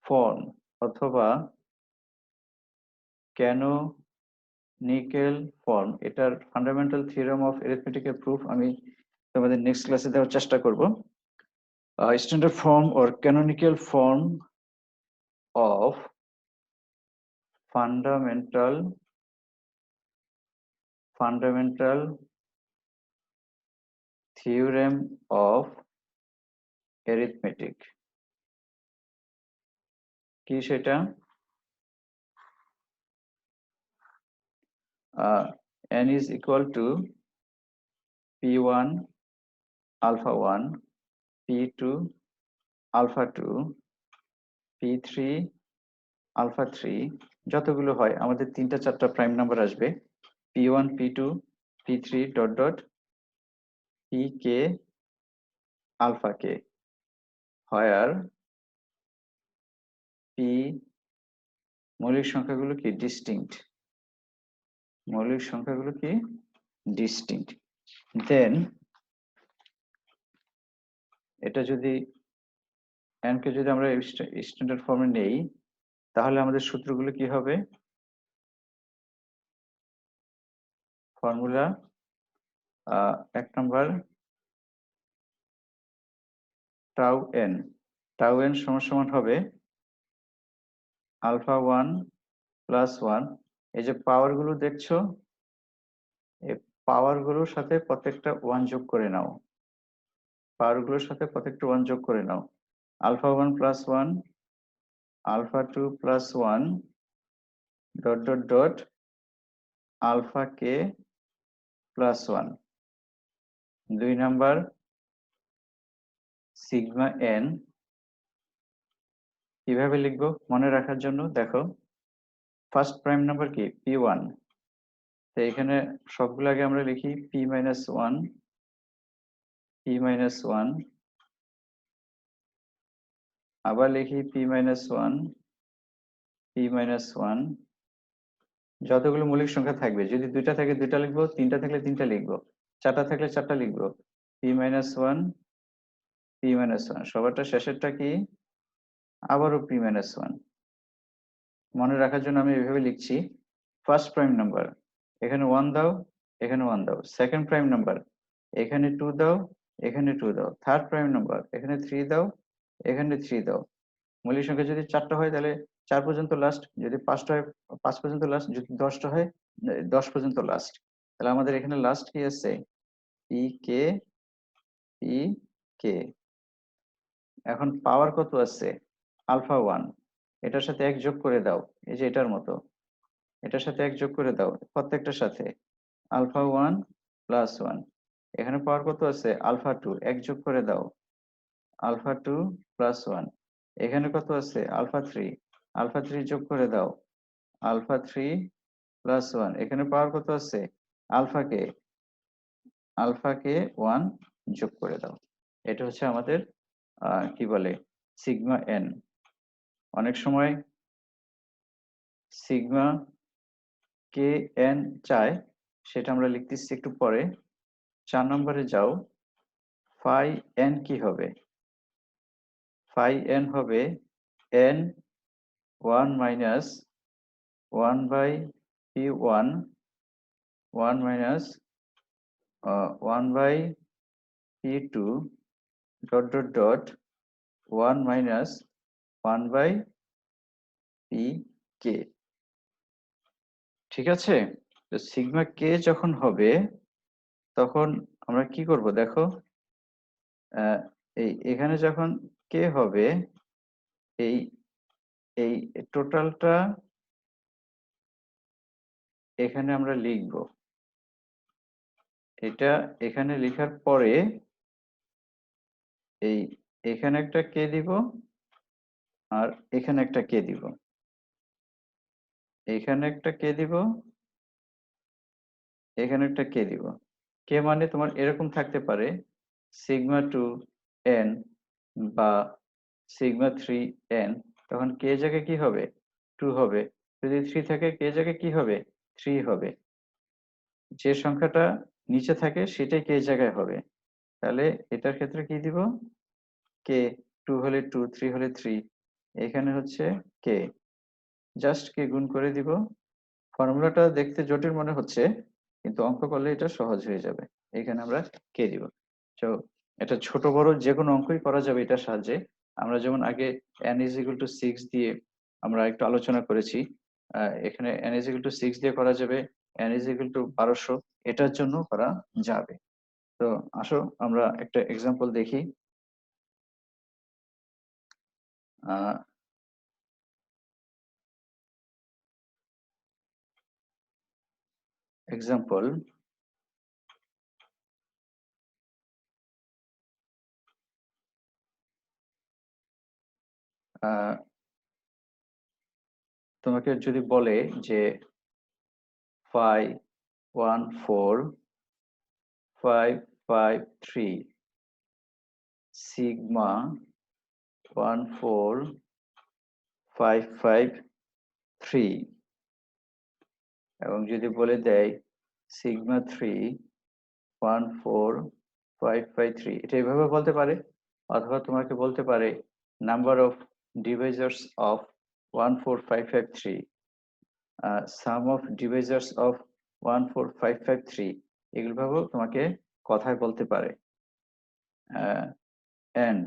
ফর্ম অথবা ক্যানোনিক্যাল ফর্ম, এটার ফান্ডামেন্টাল থিওরাম অফ এরিথমেটিকের প্রুফ আমি তোমাদের নেক্সট ক্লাসে দেওয়ার চেষ্টা করব। Standard form or canonical form of fundamental theorem of arithmetic, কি সেটা? n is equal to p1 alpha 1, p2 alpha 2, p3 alpha 3, যতগুলো হয় আমাদের 3টা 4টা প্রাইম নাম্বার আসবে, p1 p2 p3 dot dot pk alpha k, where p মৌলিক সংখ্যাগুলো কি? ডিস্টিংক্ট। মৌলিক সংখ্যাগুলো কি? ডিস্টিংক্ট। দেন এটা যদি n কে যদি আমরা স্ট্যান্ডার্ড ফর্মে নেই, তাহলে আমাদের সূত্রগুলো কি হবে? Formula 1 number tau n, tau n সমান সমান হবে আলফা 1 প্লাস 1। এই যে পাওয়ার গুলো দেখছো, এই পাওয়ার গুলোর সাথে প্রত্যেকটা 1 যোগ করে নাও, পাওয়ার গুলোর সাথে প্রত্যেকটা 1 যোগ করে নাও। Alpha 1 plus 1, alpha 2 plus 1 dot dot dot alpha K plus 1। 2 number sigma N, কিভাবে লিখবো মনে রাখার জন্য দেখো, ফার্স্ট প্রাইম নাম্বার কি? p1, তো এখানে সবগুলো আগে আমরা লিখি p মাইনাস 1, p মাইনাস 1, আবার লিখি p মাইনাস 1, p মাইনাস 1। যতগুলো মৌলিক সংখ্যা থাকবে, যদি 2টা থাকে 2টা লিখবো, 3টা থাকলে 3টা লিখবো, 4টা থাকলে 4টা লিখবো। p মাইনাস 1, p মাইনাস 1, সবারটা শেষেরটা কি? আবারও p মাইনাস ওয়ান। মনে রাখার জন্য আমি এভাবে লিখছি, ফার্স্ট প্রাইম নাম্বার এখানে ওয়ান দাও, এখানে ওয়ান দাও, সেকেন্ড প্রাইম নাম্বার এখানে টু দাও, এখানে টু দাও, থার্ড প্রাইম নাম্বার এখানে থ্রি দাও, এখানে থ্রি দাও। মৌলিক সংখ্যা যদি 4টা হয় তাহলে 4 পর্যন্ত লাস্ট, যদি 5টা হয় 5 পর্যন্ত লাস্ট, যদি 10টা হয় 10 পর্যন্ত লাস্ট। তাহলে আমাদের এখানে লাস্ট কি আছে, পি কে পি কে। এখন পাওয়ার কত আছে, আলফা 1, এটার সাথে এক যোগ করে দাও, এই যে এটার মতো, এটার সাথে এক যোগ করে দাও প্রত্যেকটার সাথে, আলফা 1 প্লাস 1। এখানে পাওয়ার কত আছে, আলফা 2, এক যোগ করে দাও, আলফা 2 প্লাস 1। এখানে কত আছে, আলফা 3, আলফা 3 যোগ করে দাও, আলফা 3 প্লাস 1। এখানে পাওয়ার কত আছে, আলফাকে আলফাকে 1 যোগ করে দাও। এটা হচ্ছে আমাদের কি বলে, সিগমা এন। অনেক সময় সিগমা কে এন চায়, সেটা আমরা লিখতেছি একটু পরে। 4 নম্বরে যাও, ফাই এন কি হবে, ফাই এন হবে N 1 minus 1 by P 1, 1 minus 1 by P 2 dot dot dot 1 minus 1 by P কে। ঠিক আছে, তো সিগমা কে যখন হবে তখন আমরা কি করব দেখো, এই এখানে যখন কে হবে, এই এই টোটালটা এখানে আমরা লিখব। এটা এখানে লেখার পরে এই এখানে একটা কে দিব, আর এখানে একটা কে দিব, এখানে একটা কে দিব, এখানে একটা কে দিব। কে মানে তোমার এরকম থাকতে পারে, সিগমা 2 এন বা সিগমা 3 এন। তখন কে জায়গায় কি হবে, 2 হবে। যদি 3 থাকে কে জায়গায় কি হবে, 3 হবে। যে সংখ্যাটা নিচে থাকে সেটাই কে জায়গায় হবে। তাহলে এটার ক্ষেত্রে কি দিব, কে 2 হলে 2, 3 হলে 3, এখানে হচ্ছে কে, জাস্ট কে গুণ করে দিব। ফর্মুলাটা দেখতে জটিল মনে হচ্ছে, কিন্তু অঙ্ক করলে এটা সহজ হয়ে যাবে। এখানে আমরা কে দিব। তো এটা ছোট বড় যে কোনো অঙ্কই করা যাবে এটার সাহায্যে। আমরা যেমন আগে n is equal to 6 দিয়ে আমরা একটু আলোচনা করেছি, এখানে n is equal to 6 দিয়ে করা যাবে, n is equal to 1200 এটার জন্য করা যাবে। তো আসো আমরা একটা এক্সাম্পল দেখি। এক্সাম্পল, তোমাকে যদি বলে যে 514,553 সিগমা 14,553, এবং যদি বলে দেয় সিগমা 3,14,553, এটা এভাবে বলতে পারে। অথবা তোমাকে বলতে পারে number of divisors of 14,553, sum of divisors of 14,553, এগুলো ভাবেও তোমাকে কথায় বলতে পারে। and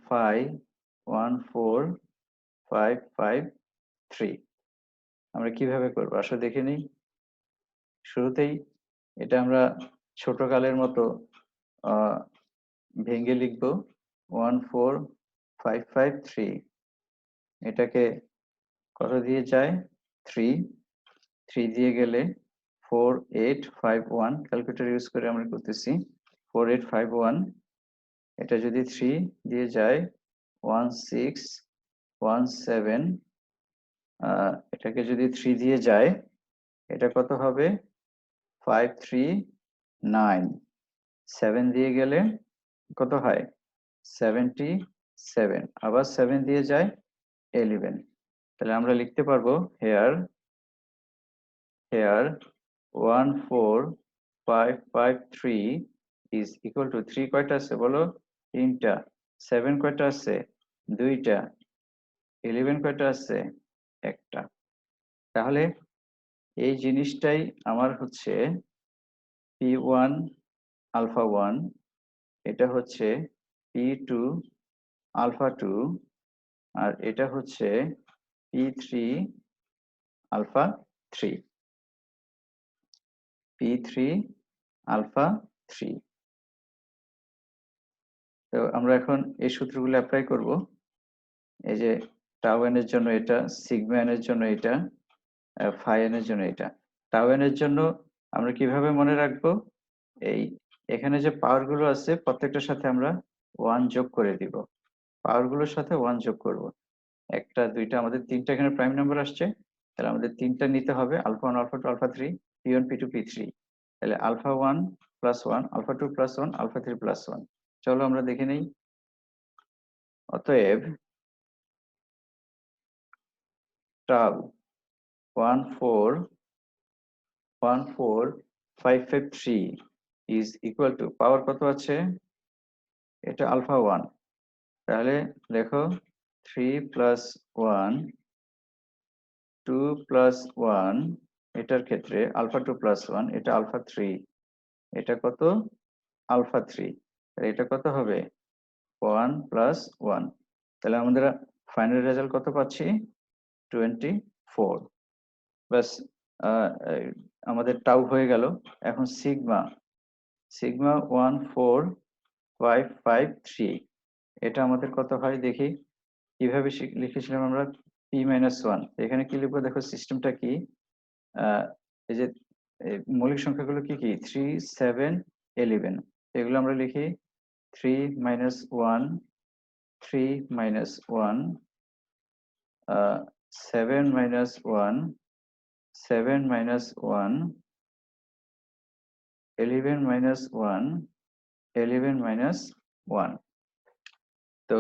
514,553 আমরা কিভাবে করবো আসলে দেখে নিই। শুরুতেই এটা আমরা ছোট কালের মতো ভেঙে লিখবো 14,553, এটাকে কত দিয়ে যায়, 3, 3 দিয়ে গেলে 4851, ক্যালকুলেটর ইউজ করে আমরা করতেছি 4851। এটা যদি 3 দিয়ে যায় 1617, এটাকে যদি 3 দিয়ে যায় এটা কত হবে 539, 7 দিয়ে গেলে কত হয় 77, আবার 7 দিয়ে যায় 11। তাহলে আমরা লিখতে পারবো here 14553 is equal to 3 কয়টা আছে বলো, 3টা, 7 কয়টা আছে? 2টা। 11 কয়টা আছে? একটা। তাহলে এই জিনিসটাই আমার হচ্ছে P1 আলফা 1, এটা হচ্ছে P2 আলফা 2, আর এটা হচ্ছে P3 আলফা 3। P3 alpha 3। তো আমরা এখন এই সূত্রগুলো অ্যাপ্লাই করব। এই যে টাউ এন এর জন্য এটা, সিগমা এন এর জন্য এটা, ফাই এন এর জন্য এটা। টাউ এন এর জন্য আমরা কিভাবে মনে রাখবো? এই এখানে যে পাওয়ার গুলো আছে প্রত্যেকটার সাথে আমরা 1 যোগ করে দিব। পাওয়ার গুলোর সাথে 1 যোগ করব। একটা, দুইটা, আমাদের 3টা এখানে প্রাইম নাম্বার আসছে। তাহলে আমাদের 3টা নিতে হবে, alpha 1, alpha 2, alpha 3, P1, P2, P3। তাহলে alpha 1 plus 1, alpha 2 plus 1, alpha 3 plus 1। চলো আমরা দেখে নেই। অতএব tau 1414553 is equal to, power কত আছে? এটা আলফা 1। তাহলে দেখো 3 প্লাস 1, 2 প্লাস 1, এটার ক্ষেত্রে আলফা 2 প্লাস 1, এটা আলফা 3। এটা কত? আলফা 3। তাহলে এটা কত হবে? 1 প্লাস 1। তাহলে আমাদের ফাইনাল রেজাল্ট কত পাচ্ছি? 24। ব্যাস, আমাদের টাউ হয়ে গেল। এখন সিগমা 14553, এটা আমাদের কত হয় দেখি। কিভাবে লিখেছিলাম আমরা? P-1। এখানে কি লিখবো দেখো, সিস্টেমটা কি? এই যে এই মৌলিক সংখ্যাগুলো কি কি? 3, 7, 11। এগুলো আমরা লিখি 3 minus 1, 3 minus 1, 7 minus 1, 7 minus 1, 11 minus 1, 11 minus 1। তো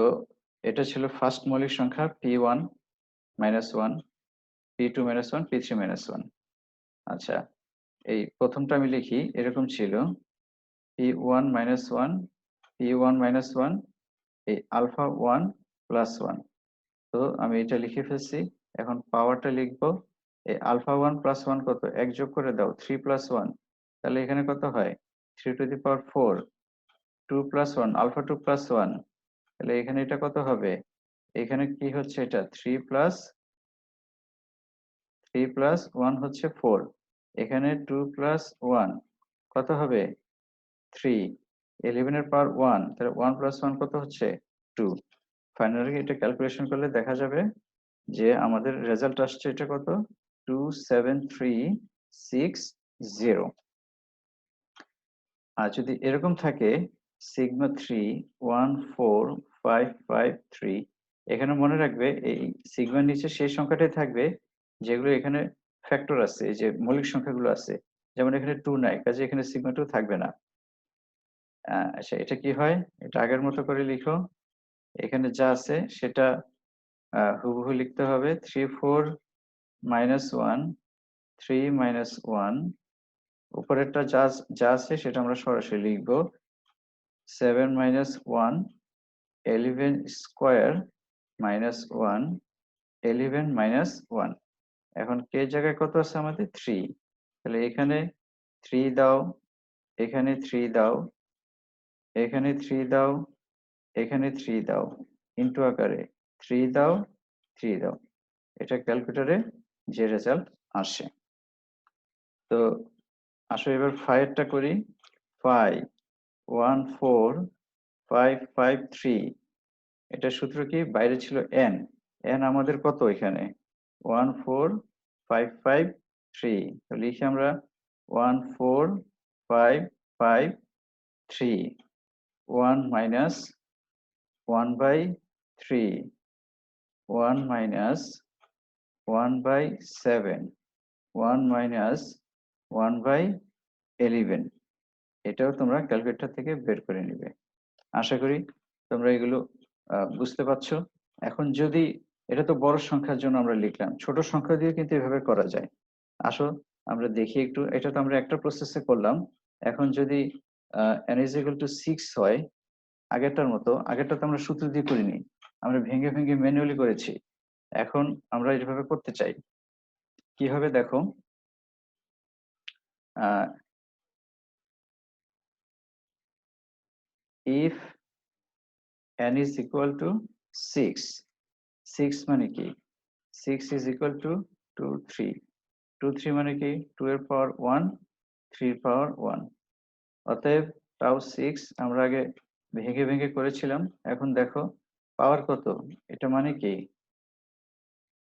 এটা ছিল ফার্স্ট মৌলিক সংখ্যা P1 minus 1, P2 minus 1, P3 minus 1। আচ্ছা, এই প্রথমটা আমি লিখি, এরকম ছিল P1 minus 1, P1 minus 1, এই আলফা 1 প্লাস 1। তো আমি এটা লিখে ফেলছি। এখন পাওয়ারটা লিখবো। এই আলফা 1 প্লাস 1 কত? 1 যোগ করে দাও, 3 প্লাস 1। তাহলে এখানে কত হয়? 3 to the power 4। 2 plus 1, alpha 2 plus 1। তাহলে এখানে এটা কত হবে? এখানে কি হচ্ছে? এটা 3 প্লাস 1 হচ্ছে 4। এখানে 2 প্লাস 1 কত হবে? 3। 11 এর পাওয়ার 1, তাহলে 1 প্লাস 1 কত হচ্ছে? 2। ফাইনালি এটা ক্যালকুলেশন করলে দেখা যাবে যে আমাদের রেজাল্ট আসছে এটা কত? 27360। আর যদি এরকম থাকে সিগমা 3 14553, এখানে মনে রাখবে এই সিগমার নিচে সেই সংখ্যাটাই থাকবে যেগুলো এখানে ফ্যাক্টর আছে, এই যে মৌলিক সংখ্যাগুলো আছে। যেমন এখানে 2 নাই, কাজে এখানে সিগমা 2 থাকবে না। আচ্ছা, এটা কি হয়? এটা আগের মতো করে লিখো। এখানে যা আছে সেটা হুবহু লিখতে হবে। 3 4 minus 1, 3 minus 1। উপরেরটা যা আছে সেটা আমরা সরাসরি লিখবো। 7 minus 1, 11 square minus 1, 11 minus 1। এখন কে জায়গায় কত আছে আমাদের? 3। তাহলে এখানে 3 দাও, এখানে 3 দাও, এখানে 3 দাও, এখানে 3 দাও, ইনটু আকারে 3 দাও, 3 দাও। এটা ক্যালকুলেটরে যে রেজাল্ট আসে। তো আসো এবার 5 টা করি। 5 14553, এটা সূত্র কি? বাইরে ছিল n। n আমাদের কত এখানে? 14553। তো লিখি আমরা 14553, 1 minus 1 by 3, 1 minus 1 by 7, 1 minus 1 by 11। এটাও তোমরা ক্যালকুলেটর থেকে বের করে নিবে। আশা করি তোমরা এগুলো বুঝতে পারছো। এখন যদি এটা তো বড় সংখ্যার জন্য আমরা লিখলাম, ছোট সংখ্যা দিয়ে কিন্তু এভাবে করা যায়। আসো আমরা দেখি একটু। এটা তো আমরা একটা প্রসেসে করলাম। এখন যদি n is equal to 6 হয়, আগেরটার মতো, আগেরটা তো আমরা সূত্র দিয়ে করিনি, আমরা ভেঙে ভেঙে ম্যানুয়ালি করেছি। এখন আমরা এইভাবে করতে চাই। কি হবে দেখো, if n is equal to 6, 6 মানে কি, 6 is equal to 2 3, 2 3 মানে কি 2 এর পাওয়ার 1, 3 এর পাওয়ার 1। অতএব টাউ 6 আমরা আগে ভেঙে ভেঙে করেছিলাম, এখন দেখো পাওয়ার কত, এটা মানে কি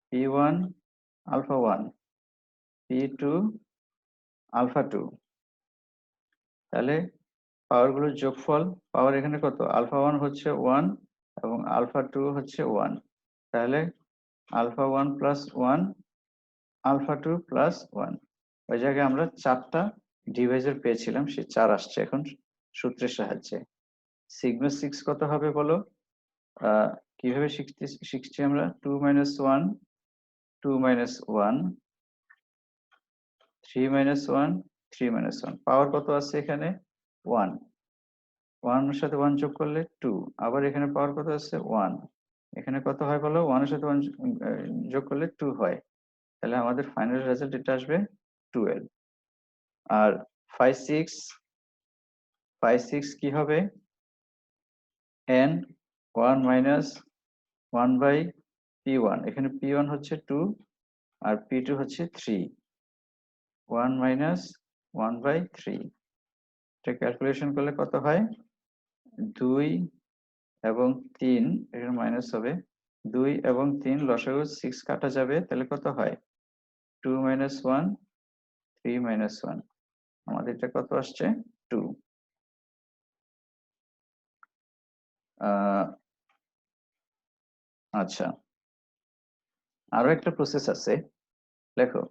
p1 আলফা 1, p2 আলফা 2। তাহলে পাওয়ার গুলোর যোগফল, পাওয়ার এখানে কত, আলফা 1 হচ্ছে 1 এবং আলফা 2 হচ্ছে 1। তাহলে আলফা 1 প্লাস 1 আলফা 2 প্লাস 1, ওই জায়গায় আমরা 4টা ডিভাইজার পেয়েছিলাম, সেই 4 আসছে এখন সূত্রের সাহায্যে। সিগমা 6 কত হবে বলো, কিভাবে শিখছি আমরা, 2 minus 1, 2 minus 1, 3 minus 1, 3 minus 1, পাওয়ার কত আছে এখানে 1, 1 এর সাথে 1 যোগ করলে 2, আবার এখানে পাওয়ার কত আছে 1, এখানে কত হয় বলো, 1 এর সাথে 1 যোগ করলে 2 হয়। তাহলে আমাদের ফাইনাল রেজাল্ট এটা আসবে 12। আর 5 6 কি হবে, n 1 minus 1 by p1, এখানে p1 হচ্ছে 2 আর p2 হচ্ছে 3, 1 minus 1 by 3, এটা ক্যালকুলেশন করলে কত হয়, 2 এবং 3 এখানে মাইনাস হবে, 2 এবং 3 লসাগু 6 কাটা যাবে, তাহলে কত হয় 2 minus 1, 3 minus 1, আমাদের এটা কত আসছে 2। আচ্ছা, আরো একটা প্রসেস আছে, লেখো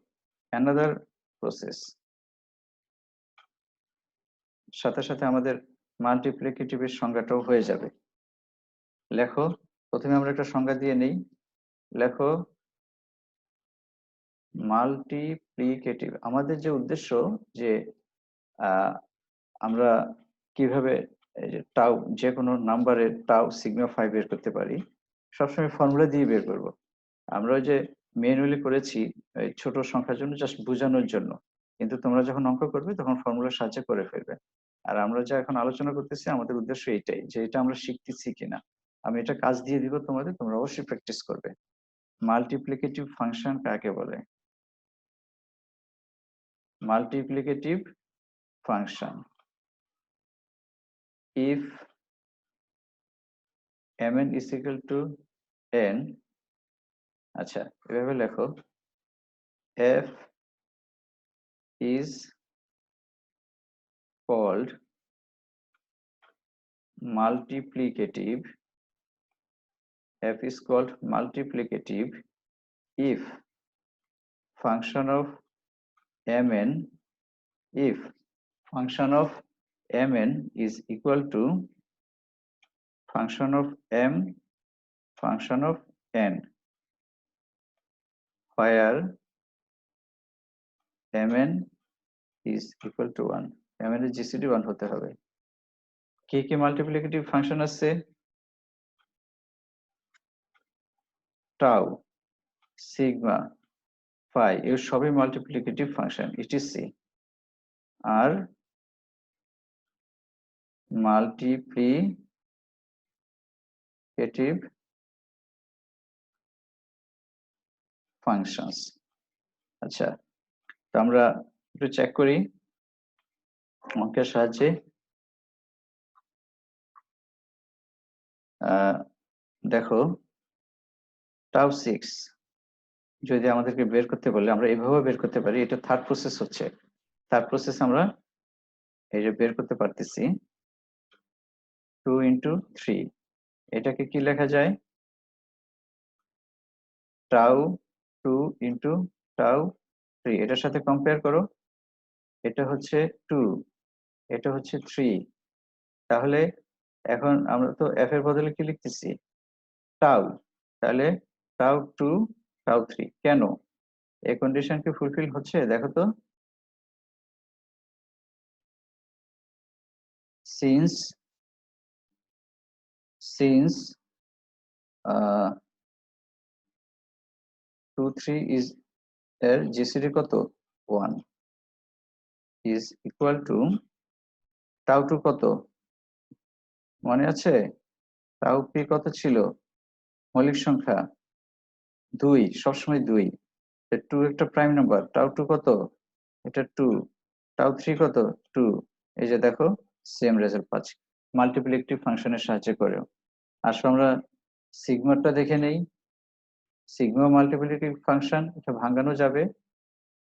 অ্যানাদার প্রসেস, সাথে সাথে আমাদের মাল্টিপ্লিকেটিভের সংজ্ঞাটাও হয়ে যাবে। লেখো, প্রথমে আমরা একটা সংজ্ঞা দিয়ে নেই, লেখো মাল্টিপ্লিকেটিভ। আমাদের যে উদ্দেশ্য যে আমরা কিভাবে এই যে টাউ, যে কোনো নাম্বারের টাউ সিগমা 5 বের করতে পারি, সবসময় ফর্মুলা দিয়ে বের করব। আমরা ওই যে ম্যানুয়ালি করেছি এই ছোট সংখ্যার জন্য, জাস্ট বোঝানোর জন্য, কিন্তু তোমরা যখন অঙ্ক করবে তখন ফর্মুলার সাহায্যে করে ফেলবে। আর আমরা যা এখন আলোচনা করতেছি আমাদের উদ্দেশ্য এইটাই, যে এটা আমরা শিখতেছি কিনা। আমি এটা কাজ দিয়ে দিব তোমাদের, তোমরা অবশ্যই প্র্যাকটিস করবে। মাল্টিপ্লিকেটিভ ফাংশন কাকে বলে, multiplicative function, if mn is equal to n, আচ্ছা এভাবে লেখো, f is called multiplicative, f is called multiplicative if function of mn, if function of mn is equal to function of m function of n, where mn is equal to 1, mn এর জিসিডি 1 হতে হবে। কি কি মাল্টিপ্লিকেটিভ ফাংশন আছে, টাউ, সিগমা, পাই, এর সবই মাল্টিপ্লিকেটিভ ফাংশন, ইটিসি। আর মাল্টিপ্লিকেটিভ ফাংশনস। আচ্ছা, তো আমরা একটু চেক করি অঙ্কের সাহায্যে। দেখো টাউ 6 যদি আমাদেরকে বের করতে বলে, আমরা এভাবে বের করতে পারি, এটা থার্ড প্রসেস হচ্ছে, থার্ড প্রসেস আমরা এই যে বের করতে পারতেছি 2 into 3, এটাকে কি লেখা যায়, টাউ 2 into টাউ 3, এটার সাথে কম্পেয়ার করো, এটা হচ্ছে 2, এটা হচ্ছে 3, তাহলে এখন আমরা তো f এর বদলে কি লিখতেছি টাউ, তাহলে টাউ 2 টাউ 3, কেন এই কন্ডিশন কি ফুলফিল হচ্ছে দেখো তো, সিন্স since 2 3 is এর জিসিডি কত 1 is equal to tau 2 কত মনে আছে tau p কত ছিল মৌলিক সংখ্যা 2 সবসময় 2 2 একটা প্রাইম নাম্বার tau 2 কত এটা 2 tau 3 কত 2 এই যে দেখো সেম রেজাল্ট পাচ্ছি মাল্টিপ্লিকেটিভ ফাংশনের সাহায্যে করেও আসলে আমরা সিগমাটা দেখে নেই সিগমা মাল্টিপ্লিকেটিভ ফাংশন এটা ভাঙানো যাবে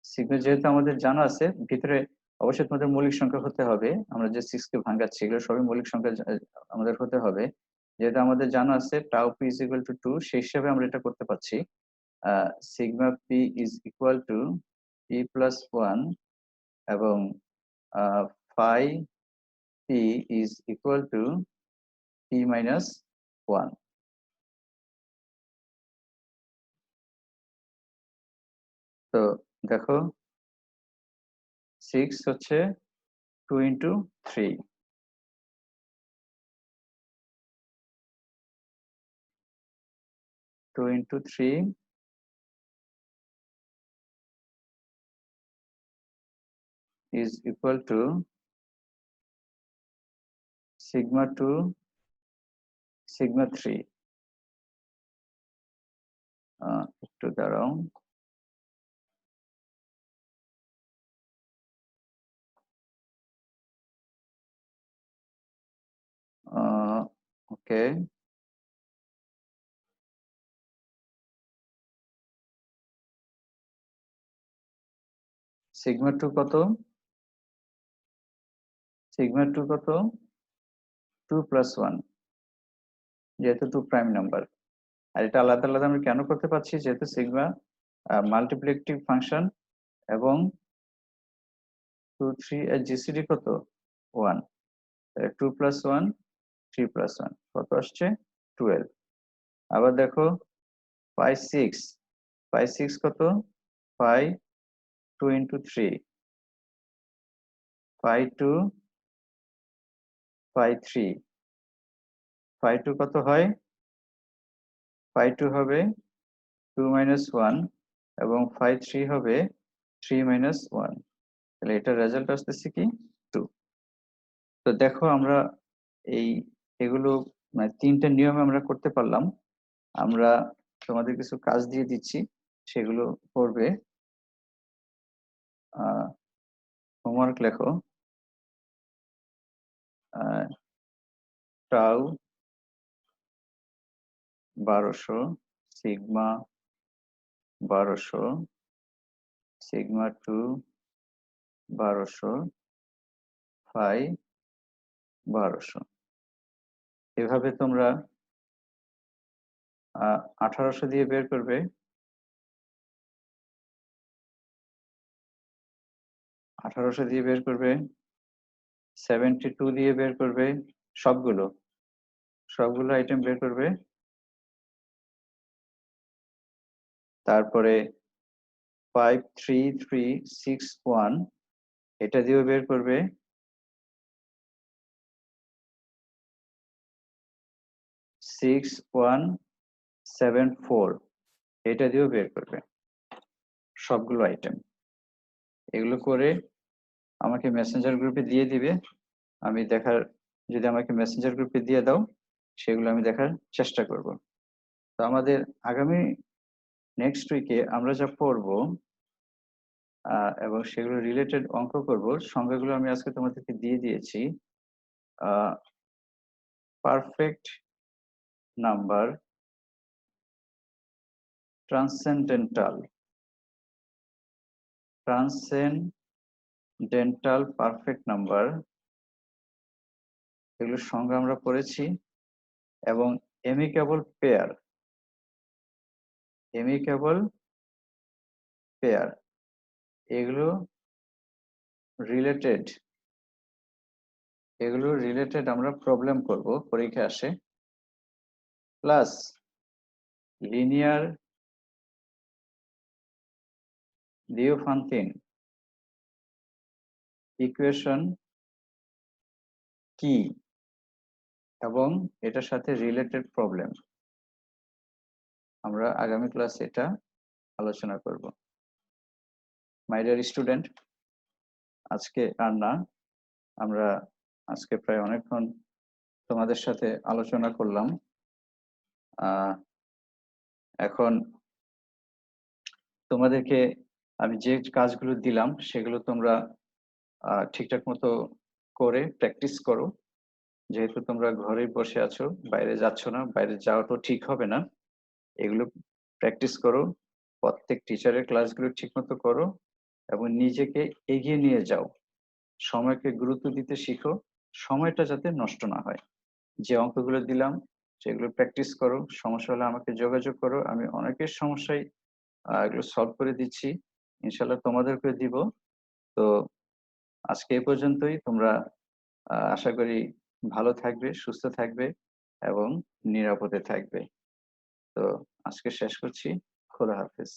সিগমা যেহেতু আমাদের জানা আছে ভিতরে অবশ্যই তোমাদের মৌলিক সংখ্যা হতে হবে আমরা যে 6 কে ভাঙাচ্ছি এগুলো সবই মৌলিক সংখ্যা আমাদের হতে হবে যেহেতু আমাদের জানা আছে tau p is equal to 2 সেই হিসাবে আমরা এটা করতে পারছি sigma p is equal to p plus 1 এবং phi p is equal to p minus 1 তো দেখো 6 হচ্ছে 2 into 3 2 into 3 is equal to sigma 2 sigma 3 একটু দাঁড়াও ওকে সিগমা 2 কত সিগমা 2 কত 2 plus 1 যেহেতু 2 প্রাইম নাম্বার আর এটা আলাদা আলাদা আমরা কেন করতে পারছি যেহেতু সিগমা মাল্টিপ্লিকেটিভ ফাংশন এবং 2 3 এর জিসিডি কত 1 2 plus 1 3 plus 1 কত আসছে 12 আবার দেখো 5 6 5 6 কত 5 2 into 3 5 2 5 3 5 2 কত হয় 5 2 হবে 2 minus 1 এবং 5 3 হবে 3 minus 1 তাহলে এটা রেজাল্ট আসতেছে কি 2 তো দেখো আমরা এই এগুলো মানে তিনটা নিয়মে আমরা করতে পারলাম আমরা তোমাদের কিছু কাজ দিয়ে দিচ্ছি সেগুলো করবে হোমওয়ার্ক লেখো টাউ 1200 সিগমা 1200 সিগমা 2 1200 ফাই 1200 এভাবে তোমরা 1800 দিয়ে বের করবে 1800 দিয়ে বের করবে 72 দিয়ে বের করবে সবগুলো আইটেম বের করবে তারপরে 53361 এটা দিয়েও বের করবে 6174 এটা দিয়েও বের করবে সবগুলো আইটেম এগুলো করে আমাকে মেসেঞ্জার গ্রুপে দিয়ে দিবে আমি দেখার যদি আমাকে মেসেঞ্জার গ্রুপে দিয়ে দাও সেগুলো আমি দেখার চেষ্টা করব তো আমাদের আগামী নেক্সট উইকে আমরা যা পড়বো এবং সেগুলো রিলেটেড অঙ্ক করব সংখ্যাগুলো আমি আজকে তোমাদেরকে দিয়ে দিয়েছি perfect number transcendental perfect number এগুলোর সংজ্ঞা আমরা পড়েছি এবং এমিকেবল পেয়ার এগুলো রিলেটেড আমরা প্রবলেম করব পরীক্ষা আসে প্লাস লিনিয়ার ডিওফান্তিন ইকুয়েশন কি এবং এটার সাথে রিলেটেড প্রবলেম আমরা আগামী ক্লাসে এটা আলোচনা করব। মাই ডিয়ার স্টুডেন্ট, আজকে আর না, আমরা আজকে প্রায় অনেকক্ষণ তোমাদের সাথে আলোচনা করলাম। এখন তোমাদেরকে আমি যে কাজগুলো দিলাম সেগুলো তোমরা ঠিকঠাক মতো করে প্র্যাকটিস করো। যেহেতু তোমরা ঘরে বসে আছো, বাইরে যাচ্ছ না, বাইরে যাওয়াটা ঠিক হবে না, এগুলো প্র্যাকটিস করো। প্রত্যেক টিচারের ক্লাসগুলো ঠিকমতো করো এবং নিজেকে এগিয়ে নিয়ে যাও। সময়কে গুরুত্ব দিতে শিখো, সময়টা যাতে নষ্ট না হয়। যে অঙ্কগুলো দিলাম সেগুলো প্র্যাকটিস করো। সমস্যা হলে আমাকে যোগাযোগ করো, আমি অনেকের সমস্যায় এগুলো সলভ করে দিচ্ছি, ইনশাল্লাহ তোমাদেরকে দিব। তো আজকে এ পর্যন্তই। তোমরা আশা করি ভালো থাকবে, সুস্থ থাকবে এবং নিরাপদে থাকবে। তো আজকে শেষ করছি। খোদা হাফেজ।